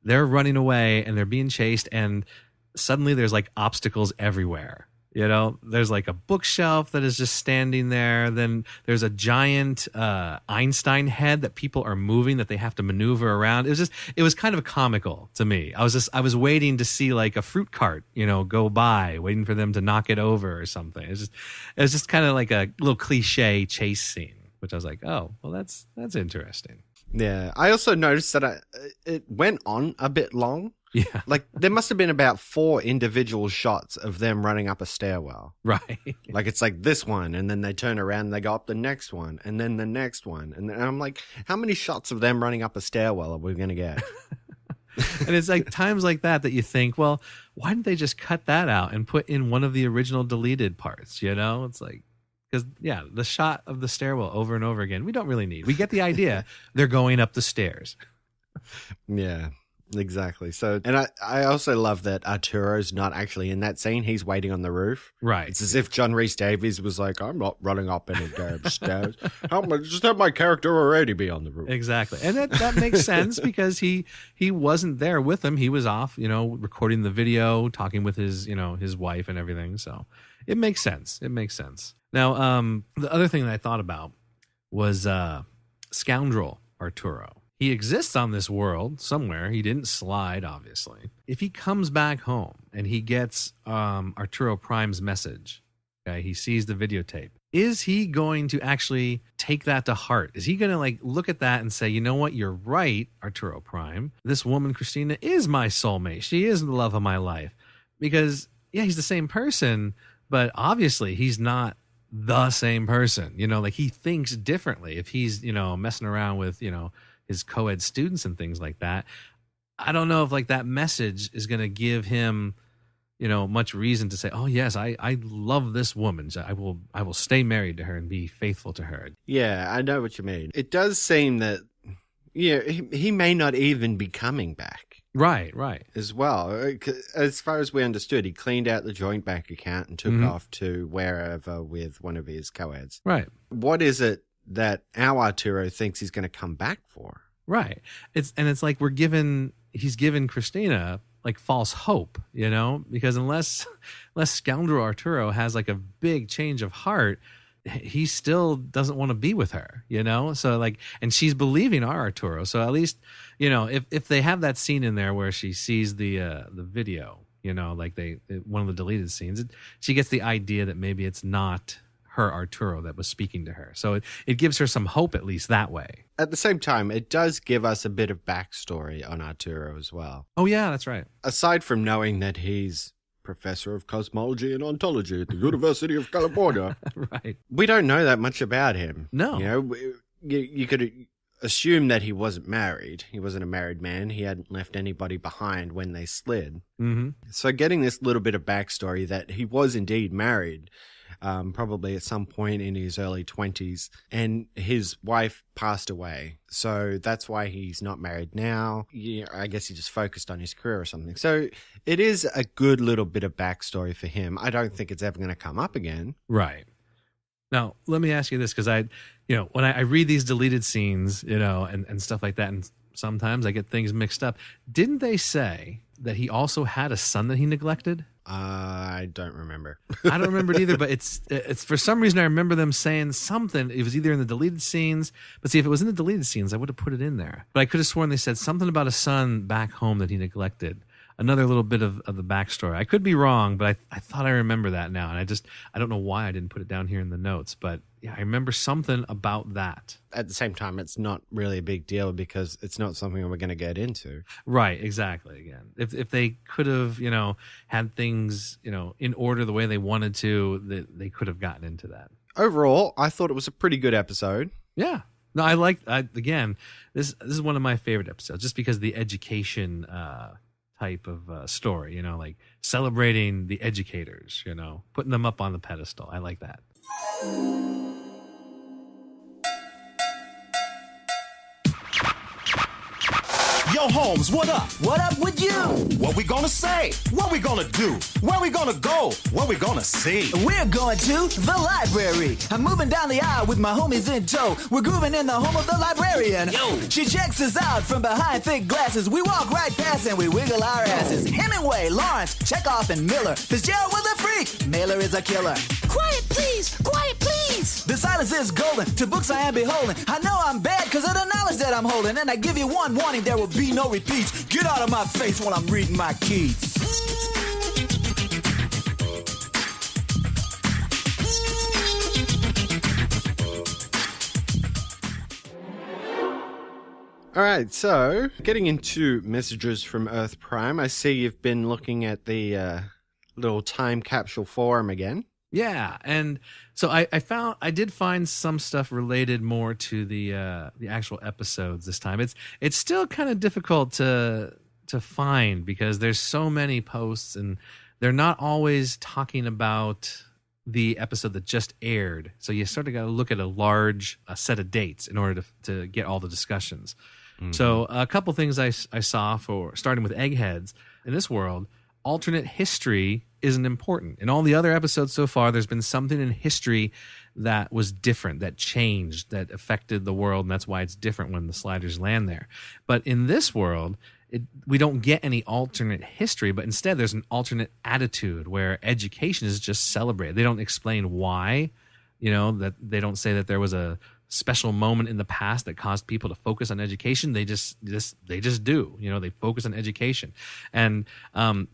Speaker 3: they're running away and they're being chased and suddenly there's obstacles everywhere. There's a bookshelf that is just standing there. Then there's a giant Einstein head that people are moving that they have to maneuver around. It was kind of comical to me. I was waiting to see a fruit cart, go by, waiting for them to knock it over or something. It was just kind of like a little cliche chase scene, which I was like, oh, well, that's interesting.
Speaker 2: Yeah. I also noticed that it went on a bit long.
Speaker 3: Yeah.
Speaker 2: There must have been about 4 individual shots of them running up a stairwell.
Speaker 3: Right.
Speaker 2: It's this one, and then they turn around and they go up the next one, and then the next one. And I'm like, how many shots of them running up a stairwell are we going to get?
Speaker 3: And it's times like that you think, well, why didn't they just cut that out and put in one of the original deleted parts? It's because, yeah, the shot of the stairwell over and over again, we don't really need. We get the idea. They're going up the stairs.
Speaker 2: Yeah, exactly. So, and I also love that Arturo's not actually in that scene. He's waiting on the roof.
Speaker 3: Right.
Speaker 2: It's as if John Rhys Davies was like, I'm not running up any damn stairs. Just have my character already be on the roof.
Speaker 3: Exactly. And that makes sense because he wasn't there with him. He was off, recording the video, talking with his, his wife and everything. So it makes sense. Now, the other thing that I thought about was Scoundrel Arturo. He exists on this world somewhere. He didn't slide, obviously. If he comes back home and he gets Arturo Prime's message, okay, he sees the videotape, is he going to actually take that to heart? Is he going to look at that and say, you know what, you're right, Arturo Prime. This woman, Christina, is my soulmate. She is the love of my life. Because, yeah, he's the same person, but obviously he's not the same person. Like he thinks differently. If he's, messing around with, his co-ed students and things like that, I don't know if like that message is going to give him, much reason to say, oh yes, I love this woman. I will stay married to her and be faithful to her.
Speaker 2: Yeah, I know what you mean. It does seem that, he may not even be coming back.
Speaker 3: Right.
Speaker 2: As well. As far as we understood, he cleaned out the joint bank account and took off to wherever with one of his co-eds.
Speaker 3: Right.
Speaker 2: What is it that our Arturo thinks he's going to come back for?
Speaker 3: Right. It's like he's given Christina like false hope, because unless scoundrel Arturo has like a big change of heart, he still doesn't want to be with her, so like, and she's believing our Arturo. So at least, if they have that scene in there where she sees the video, like one of the deleted scenes, she gets the idea that maybe it's not her Arturo that was speaking to her. So it gives her some hope, at least that way.
Speaker 2: At the same time, it does give us a bit of backstory on Arturo as well.
Speaker 3: Oh, yeah, that's right.
Speaker 2: Aside from knowing that he's professor of cosmology and ontology at the University of California.
Speaker 3: Right.
Speaker 2: We don't know that much about him.
Speaker 3: No.
Speaker 2: You could assume that he wasn't married. He wasn't a married man. He hadn't left anybody behind when they slid.
Speaker 3: Mm-hmm.
Speaker 2: So getting this little bit of backstory that he was indeed married, probably at some point in his early 20s, and his wife passed away. So that's why he's not married now. I guess he just focused on his career or something. So it is a good little bit of backstory for him. I don't think it's ever going to come up again.
Speaker 3: Right. Now, let me ask you this, because when I read these deleted scenes, and stuff like that, and sometimes I get things mixed up. Didn't they say that he also had a son that he neglected?
Speaker 2: I don't remember.
Speaker 3: I don't remember it either, but it's for some reason I remember them saying something. It was either in the deleted scenes, but see, if it was in the deleted scenes, I would have put it in there. But I could have sworn they said something about a son back home that he neglected. Another little bit of the backstory. I could be wrong, but I thought I remember that now, and I don't know why I didn't put it down here in the notes, but yeah, I remember something about that.
Speaker 2: At the same time, it's not really a big deal because it's not something we're going to get into.
Speaker 3: Right, exactly. Again, if they could have, had things, in order the way they wanted to, they could have gotten into that.
Speaker 2: Overall, I thought it was a pretty good episode.
Speaker 3: Yeah. No, again, this is one of my favorite episodes, just because of the education type of story, like celebrating the educators, putting them up on the pedestal. I like that.
Speaker 14: Yo, Holmes, what up? What up with you? What we gonna say? What we gonna do? Where we gonna go? What we gonna see?
Speaker 15: We're going to the library. I'm moving down the aisle with my homies in tow. We're grooving in the home of the librarian. Yo! She checks us out from behind thick glasses. We walk right past and we wiggle our asses. Hemingway, Lawrence, Chekhov, and Miller. Fitzgerald was a freak. Mailer is a killer. Quiet, please! Quiet, please! The silence is golden. To books I am beholden. I know I'm bad because of the knowledge that I'm holding. And I give you one warning, there will be no repeats. Get out of my face while I'm reading my Keats.
Speaker 2: All right, so getting into messages from Earth Prime, I see you've been looking at the little time capsule forum again.
Speaker 3: Yeah, and so I did find some stuff related more to the actual episodes this time. It's still kind of difficult to find because there's so many posts and they're not always talking about the episode that just aired. So you sort of got to look at a large set of dates in order to get all the discussions. Mm-hmm. So a couple things I saw for starting with Eggheads in this world. Alternate history isn't important. In all the other episodes so far, there's been something in history that was different, that changed, that affected the world, and that's why it's different when the sliders land there. But in this world, we don't get any alternate history, but instead there's an alternate attitude where education is just celebrated. They don't explain why, that they don't say that there was a special moment in the past that caused people to focus on education. They just do, they focus on education. And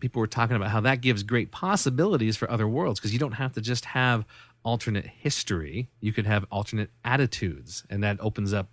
Speaker 3: people were talking about how that gives great possibilities for other worlds because you don't have to just have alternate history. You could have alternate attitudes, and that opens up,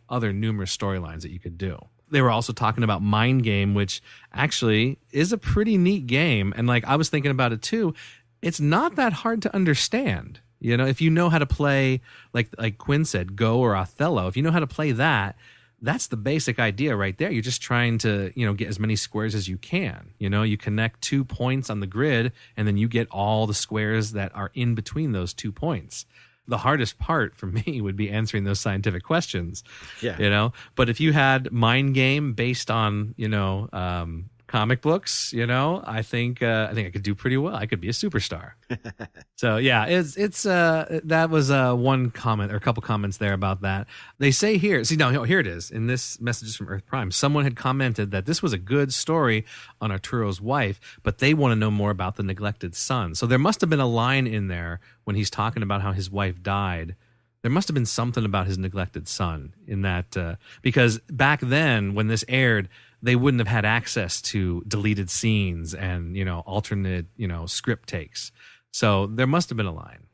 Speaker 3: other numerous storylines that you could do. They were also talking about Mind Game, which actually is a pretty neat game. And I was thinking about it too. it's not that hard to understand. You know, if you know how to play, like Quinn said, Go or Othello, if you know how to play that, that's the basic idea right there. You're just trying to, get as many squares as you can. You connect 2 points on the grid, and then you get all the squares that are in between those 2 points. The hardest part for me would be answering those scientific questions.
Speaker 2: Yeah.
Speaker 3: But if you had Mind Game based on, comic books, I think I could do pretty well. I could be a superstar. So yeah, it's that was one comment or a couple comments there about that. They say here, here it is in this Messages from Earth Prime. Someone had commented that this was a good story on Arturo's wife, but they want to know more about the neglected son. So there must have been a line in there when he's talking about how his wife died. There must have been something about his neglected son in that, because back then when this aired, they wouldn't have had access to deleted scenes and, alternate, script takes. So there must have been a line.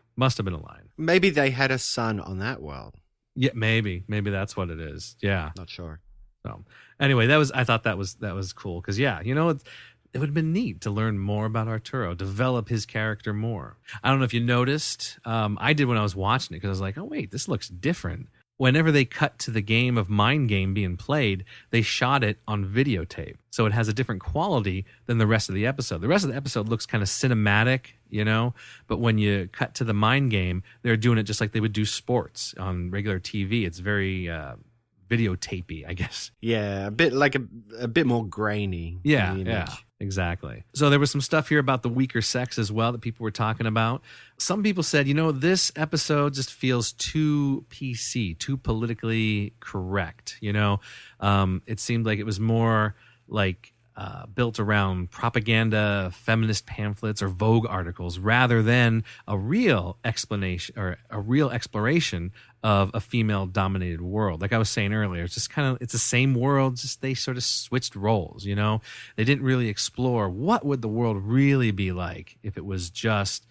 Speaker 2: Maybe they had a son on that world.
Speaker 3: Yeah, maybe that's what it is. Yeah.
Speaker 2: Not sure.
Speaker 3: So anyway, I thought that was cool. Cause yeah, it would have been neat to learn more about Arturo, develop his character more. I don't know if you noticed. I did when I was watching it because I was like, oh wait, this looks different. Whenever they cut to the game of Mind Game being played, they shot it on videotape. So it has a different quality than the rest of the episode. The rest of the episode looks kind of cinematic, but when you cut to the Mind Game, they're doing it just like they would do sports on regular TV. It's very videotapey, I guess.
Speaker 2: Yeah, a bit more grainy.
Speaker 3: Yeah, exactly. So there was some stuff here about the weaker sex as well that people were talking about. Some people said, this episode just feels too PC, too politically correct. It seemed like it was more like built around propaganda, feminist pamphlets, or Vogue articles, rather than a real explanation or a real exploration of a female-dominated world. Like I was saying earlier, it's just it's the same world, just they sort of switched roles, They didn't really explore what would the world really be like if it was just,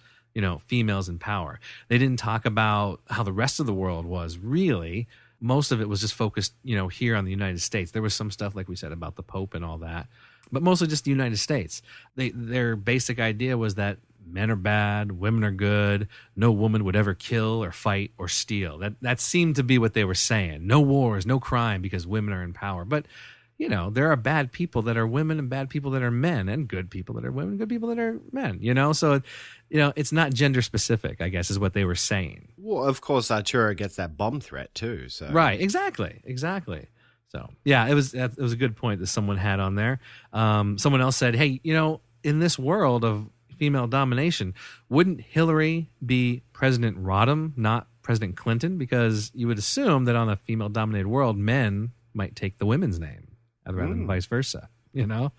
Speaker 3: females in power. They didn't talk about how the rest of the world was really. Most of it was just focused, here on the United States. There was some stuff, like we said, about the Pope and all that, but mostly just the United States. Their basic idea was that men are bad, women are good, no woman would ever kill or fight or steal. That seemed to be what they were saying. No wars, no crime because women are in power. But, there are bad people that are women and bad people that are men, and good people that are women, good people that are men, So, it's not gender specific, I guess, is what they were saying.
Speaker 2: Well, of course, Arturo gets that bomb threat too. So
Speaker 3: right, exactly. So yeah, it was a good point that someone had on there. Someone else said, hey, in this world of female domination, wouldn't Hillary be President Rodham, not President Clinton? Because you would assume that on a female dominated world, men might take the women's name rather than vice versa, So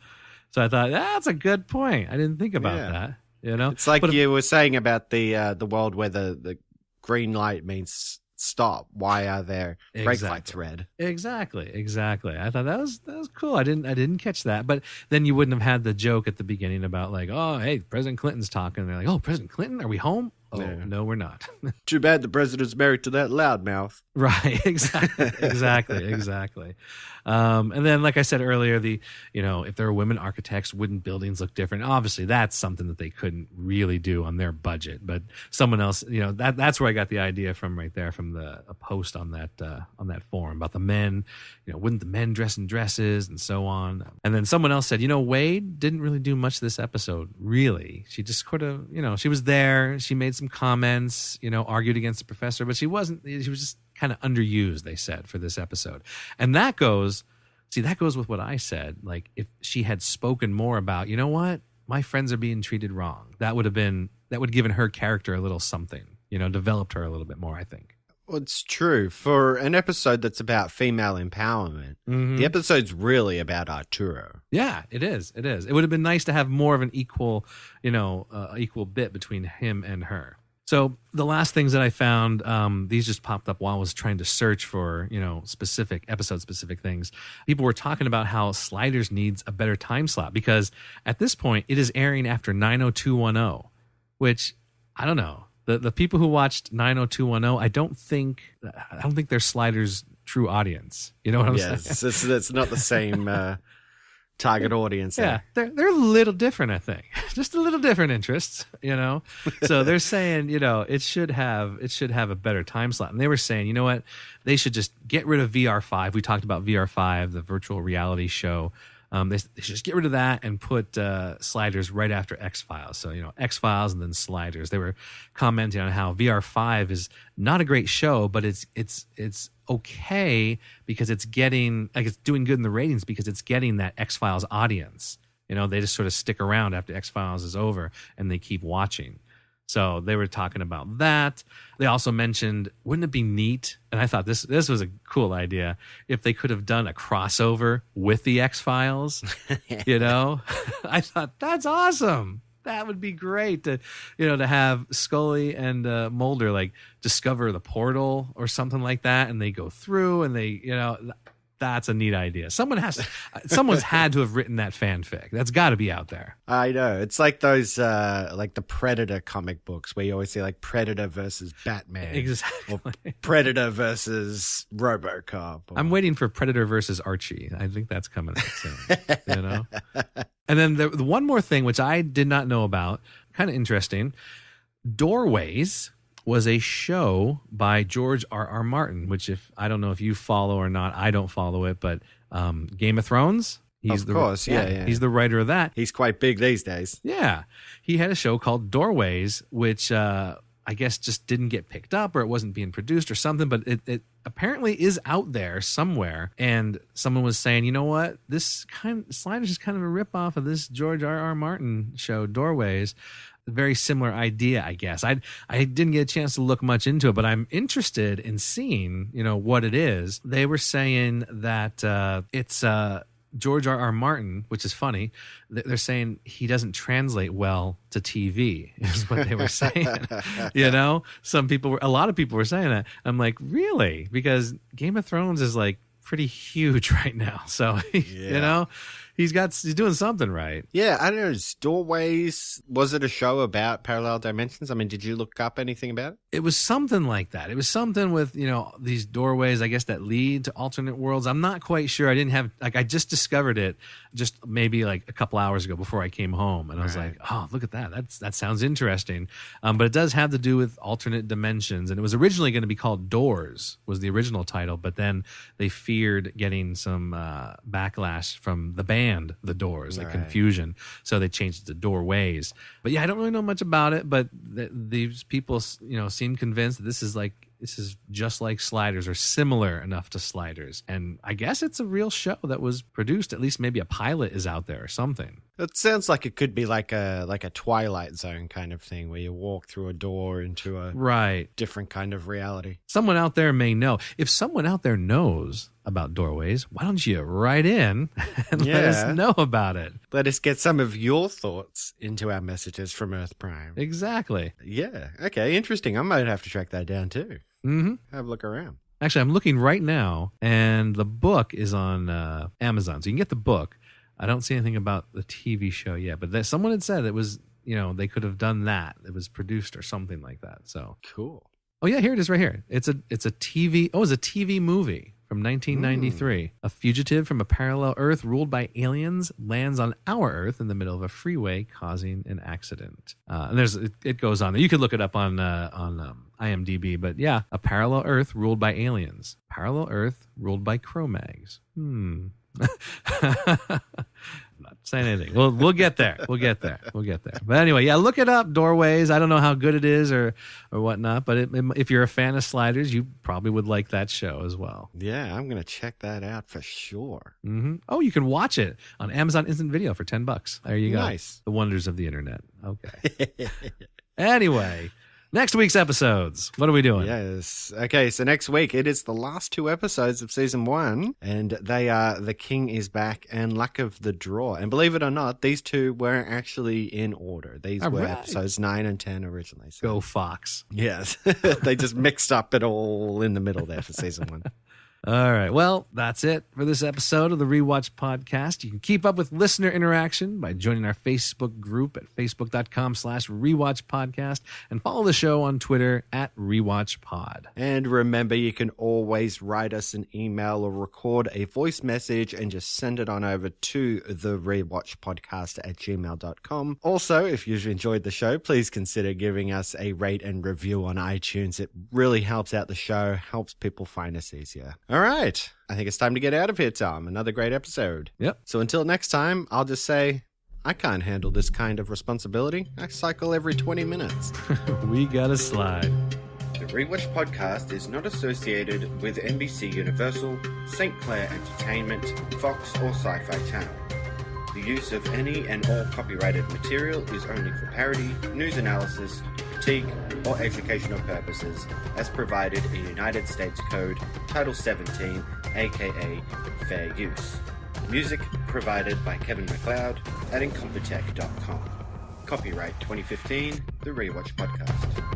Speaker 3: I thought that's a good point. I didn't think about that.
Speaker 2: It's like you were saying about the world where the green light means stop. Why are there brake lights red?
Speaker 3: Exactly. I thought that was cool. I didn't catch that. But then you wouldn't have had the joke at the beginning about like, oh, hey, President Clinton's talking. And they're like, oh, President Clinton, are we home? Oh, no, we're not.
Speaker 2: Too bad the president's married to that loudmouth.
Speaker 3: Right, exactly. And then, like I said earlier, if there were women architects, wouldn't buildings look different? Obviously, that's something that they couldn't really do on their budget. But someone else, that's where I got the idea from right there, from a post on that forum about the men. Wouldn't the men dress in dresses and so on? And then someone else said, Wade didn't really do much this episode. Really, she just sort of, she was there. She made some comments, argued against the professor, but she wasn't. She was just kind of underused, they said, for this episode. And that goes with what I said. Like, if she had spoken more about, what, my friends are being treated wrong, that would have given her character a little something, developed her a little bit more, I think.
Speaker 2: Well, it's true. For an episode that's about female empowerment, the episode's really about Arturo.
Speaker 3: Yeah, it is. It would have been nice to have more of an equal bit between him and her. So the last things that I found, these just popped up while I was trying to search for, episode-specific things. People were talking about how Sliders needs a better time slot because at this point it is airing after 90210, which, I don't know. The people who watched 90210, I don't think they're Sliders' true audience. You know what I'm saying?
Speaker 2: Yes, it's not the same target audience.
Speaker 3: Yeah, they're a little different, I think. Just a little different interests, So they're saying, it should have a better time slot. And they were saying, you know what? They should just get rid of VR5. We talked about VR5, the virtual reality show. They should just get rid of that and put Sliders right after X-Files. So, X-Files and then Sliders. They were commenting on how VR5 is not a great show, but it's okay because it's doing good in the ratings because it's getting that X-Files audience. They just sort of stick around after X-Files is over and they keep watching. So they were talking about that. They also mentioned, wouldn't it be neat? And I thought this was a cool idea if they could have done a crossover with the X-Files. I thought that's awesome. That would be great to have Scully and Mulder like discover the portal or something like that, and they go through and they that's a neat idea. Someone's had to have written that fanfic. That's got to be out there.
Speaker 2: I know. It's like those, like the Predator comic books where you always see like Predator versus Batman.
Speaker 3: Exactly.
Speaker 2: Or Predator versus RoboCop.
Speaker 3: I'm waiting for Predator versus Archie. I think that's coming out soon. And then the one more thing, which I did not know about, kind of interesting. Doorways was a show by George R.R. Martin, which I don't know if you follow or not, I don't follow it, but Game of Thrones. He's He's the writer of that.
Speaker 2: He's quite big these days.
Speaker 3: Yeah. He had a show called Doorways, which I guess just didn't get picked up or it wasn't being produced or something, but it apparently is out there somewhere. And someone was saying, you know what? Sliders is kind of a ripoff of this George R.R. Martin show, Doorways. Very similar idea, I guess. I didn't get a chance to look much into it, but I'm interested in seeing, what it is. They were saying that it's George R.R. Martin, which is funny. They're saying he doesn't translate well to TV, is what they were saying. A lot of people were saying that. I'm like, really? Because Game of Thrones is like pretty huge right now. So, he's doing something right.
Speaker 2: Yeah, I don't know. Doorways, was it a show about parallel dimensions? I mean, did you look up anything about it?
Speaker 3: It was something like that. It was something with, these doorways, I guess, that lead to alternate worlds. I'm not quite sure. I didn't have, I just discovered it just maybe like a couple hours ago before I came home. And I was like, oh, look at that. That sounds interesting. But it does have to do with alternate dimensions. And it was originally going to be called Doors, was the original title. But then they feared getting some backlash from the band, The Doors, like confusion. So they changed it to Doorways. But yeah, I don't really know much about it. But these people, seem convinced that this is just like Sliders or similar enough to Sliders. And I guess it's a real show that was produced. At least maybe a pilot is out there or something.
Speaker 2: It sounds like it could be like a Twilight Zone kind of thing where you walk through a door into a different kind of reality.
Speaker 3: Someone out there may know. If someone out there knows about Doorways, why don't you write in and let us know about it?
Speaker 2: Let us get some of your thoughts into our messages from Earth Prime.
Speaker 3: Exactly.
Speaker 2: Yeah. Okay. Interesting. I might have to track that down too.
Speaker 3: Mm-hmm.
Speaker 2: Have a look around.
Speaker 3: Actually, I'm looking right now, and the book is on Amazon, so you can get the book. I don't see anything about the TV show yet, but someone had said it was, they could have done that. It was produced or something like that. So
Speaker 2: cool.
Speaker 3: Oh yeah, here it is right here. It's a TV. Oh, it's a TV movie from 1993. A fugitive from a parallel Earth ruled by aliens lands on our Earth in the middle of a freeway, causing an accident. And it goes on. You could look it up on IMDb. But yeah, a parallel Earth ruled by aliens. Parallel Earth ruled by Cro-Mags. Not saying anything. We'll get there. We'll get there. But anyway, yeah, look it up. Doorways. I don't know how good it is or whatnot, but if you're a fan of Sliders, you probably would like that show as well.
Speaker 2: Yeah, I'm gonna check that out for sure.
Speaker 3: Mm-hmm. Oh, you can watch it on Amazon Instant Video for $10. There you go.
Speaker 2: Nice.
Speaker 3: The wonders of the internet. Okay. Anyway. Next week's episodes. What are we doing?
Speaker 2: Yes. Okay, so next week it is the last 2 episodes of season 1, and they are The King is Back and Luck of the Draw. And believe it or not, these 2 weren't actually in order. These were episodes 9 and 10 originally. So.
Speaker 3: Go Fox.
Speaker 2: Yes. They just mixed up it all in the middle there for season 1.
Speaker 3: All right. Well, that's it for this episode of the Rewatch Podcast. You can keep up with listener interaction by joining our Facebook group at facebook.com/rewatchpodcast and follow the show on Twitter at rewatchpod.
Speaker 2: And remember, you can always write us an email or record a voice message and just send it on over to the rewatchpodcast@gmail.com. Also, if you've enjoyed the show, please consider giving us a rate and review on iTunes. It really helps out the show, helps people find us easier. All right. I think it's time to get out of here, Tom. Another great episode.
Speaker 3: Yep.
Speaker 2: So until next time, I'll just say, I can't handle this kind of responsibility. I cycle every 20 minutes.
Speaker 3: We gotta slide.
Speaker 2: The Rewatch Podcast is not associated with NBC Universal, St. Clair Entertainment, Fox, or Sci-Fi Channel. The use of any and all copyrighted material is only for parody, news analysis, critique, or educational purposes as provided in United States Code Title 17, aka Fair Use. Music provided by Kevin MacLeod at incompetech.com. Copyright 2015, The Rewatch Podcast.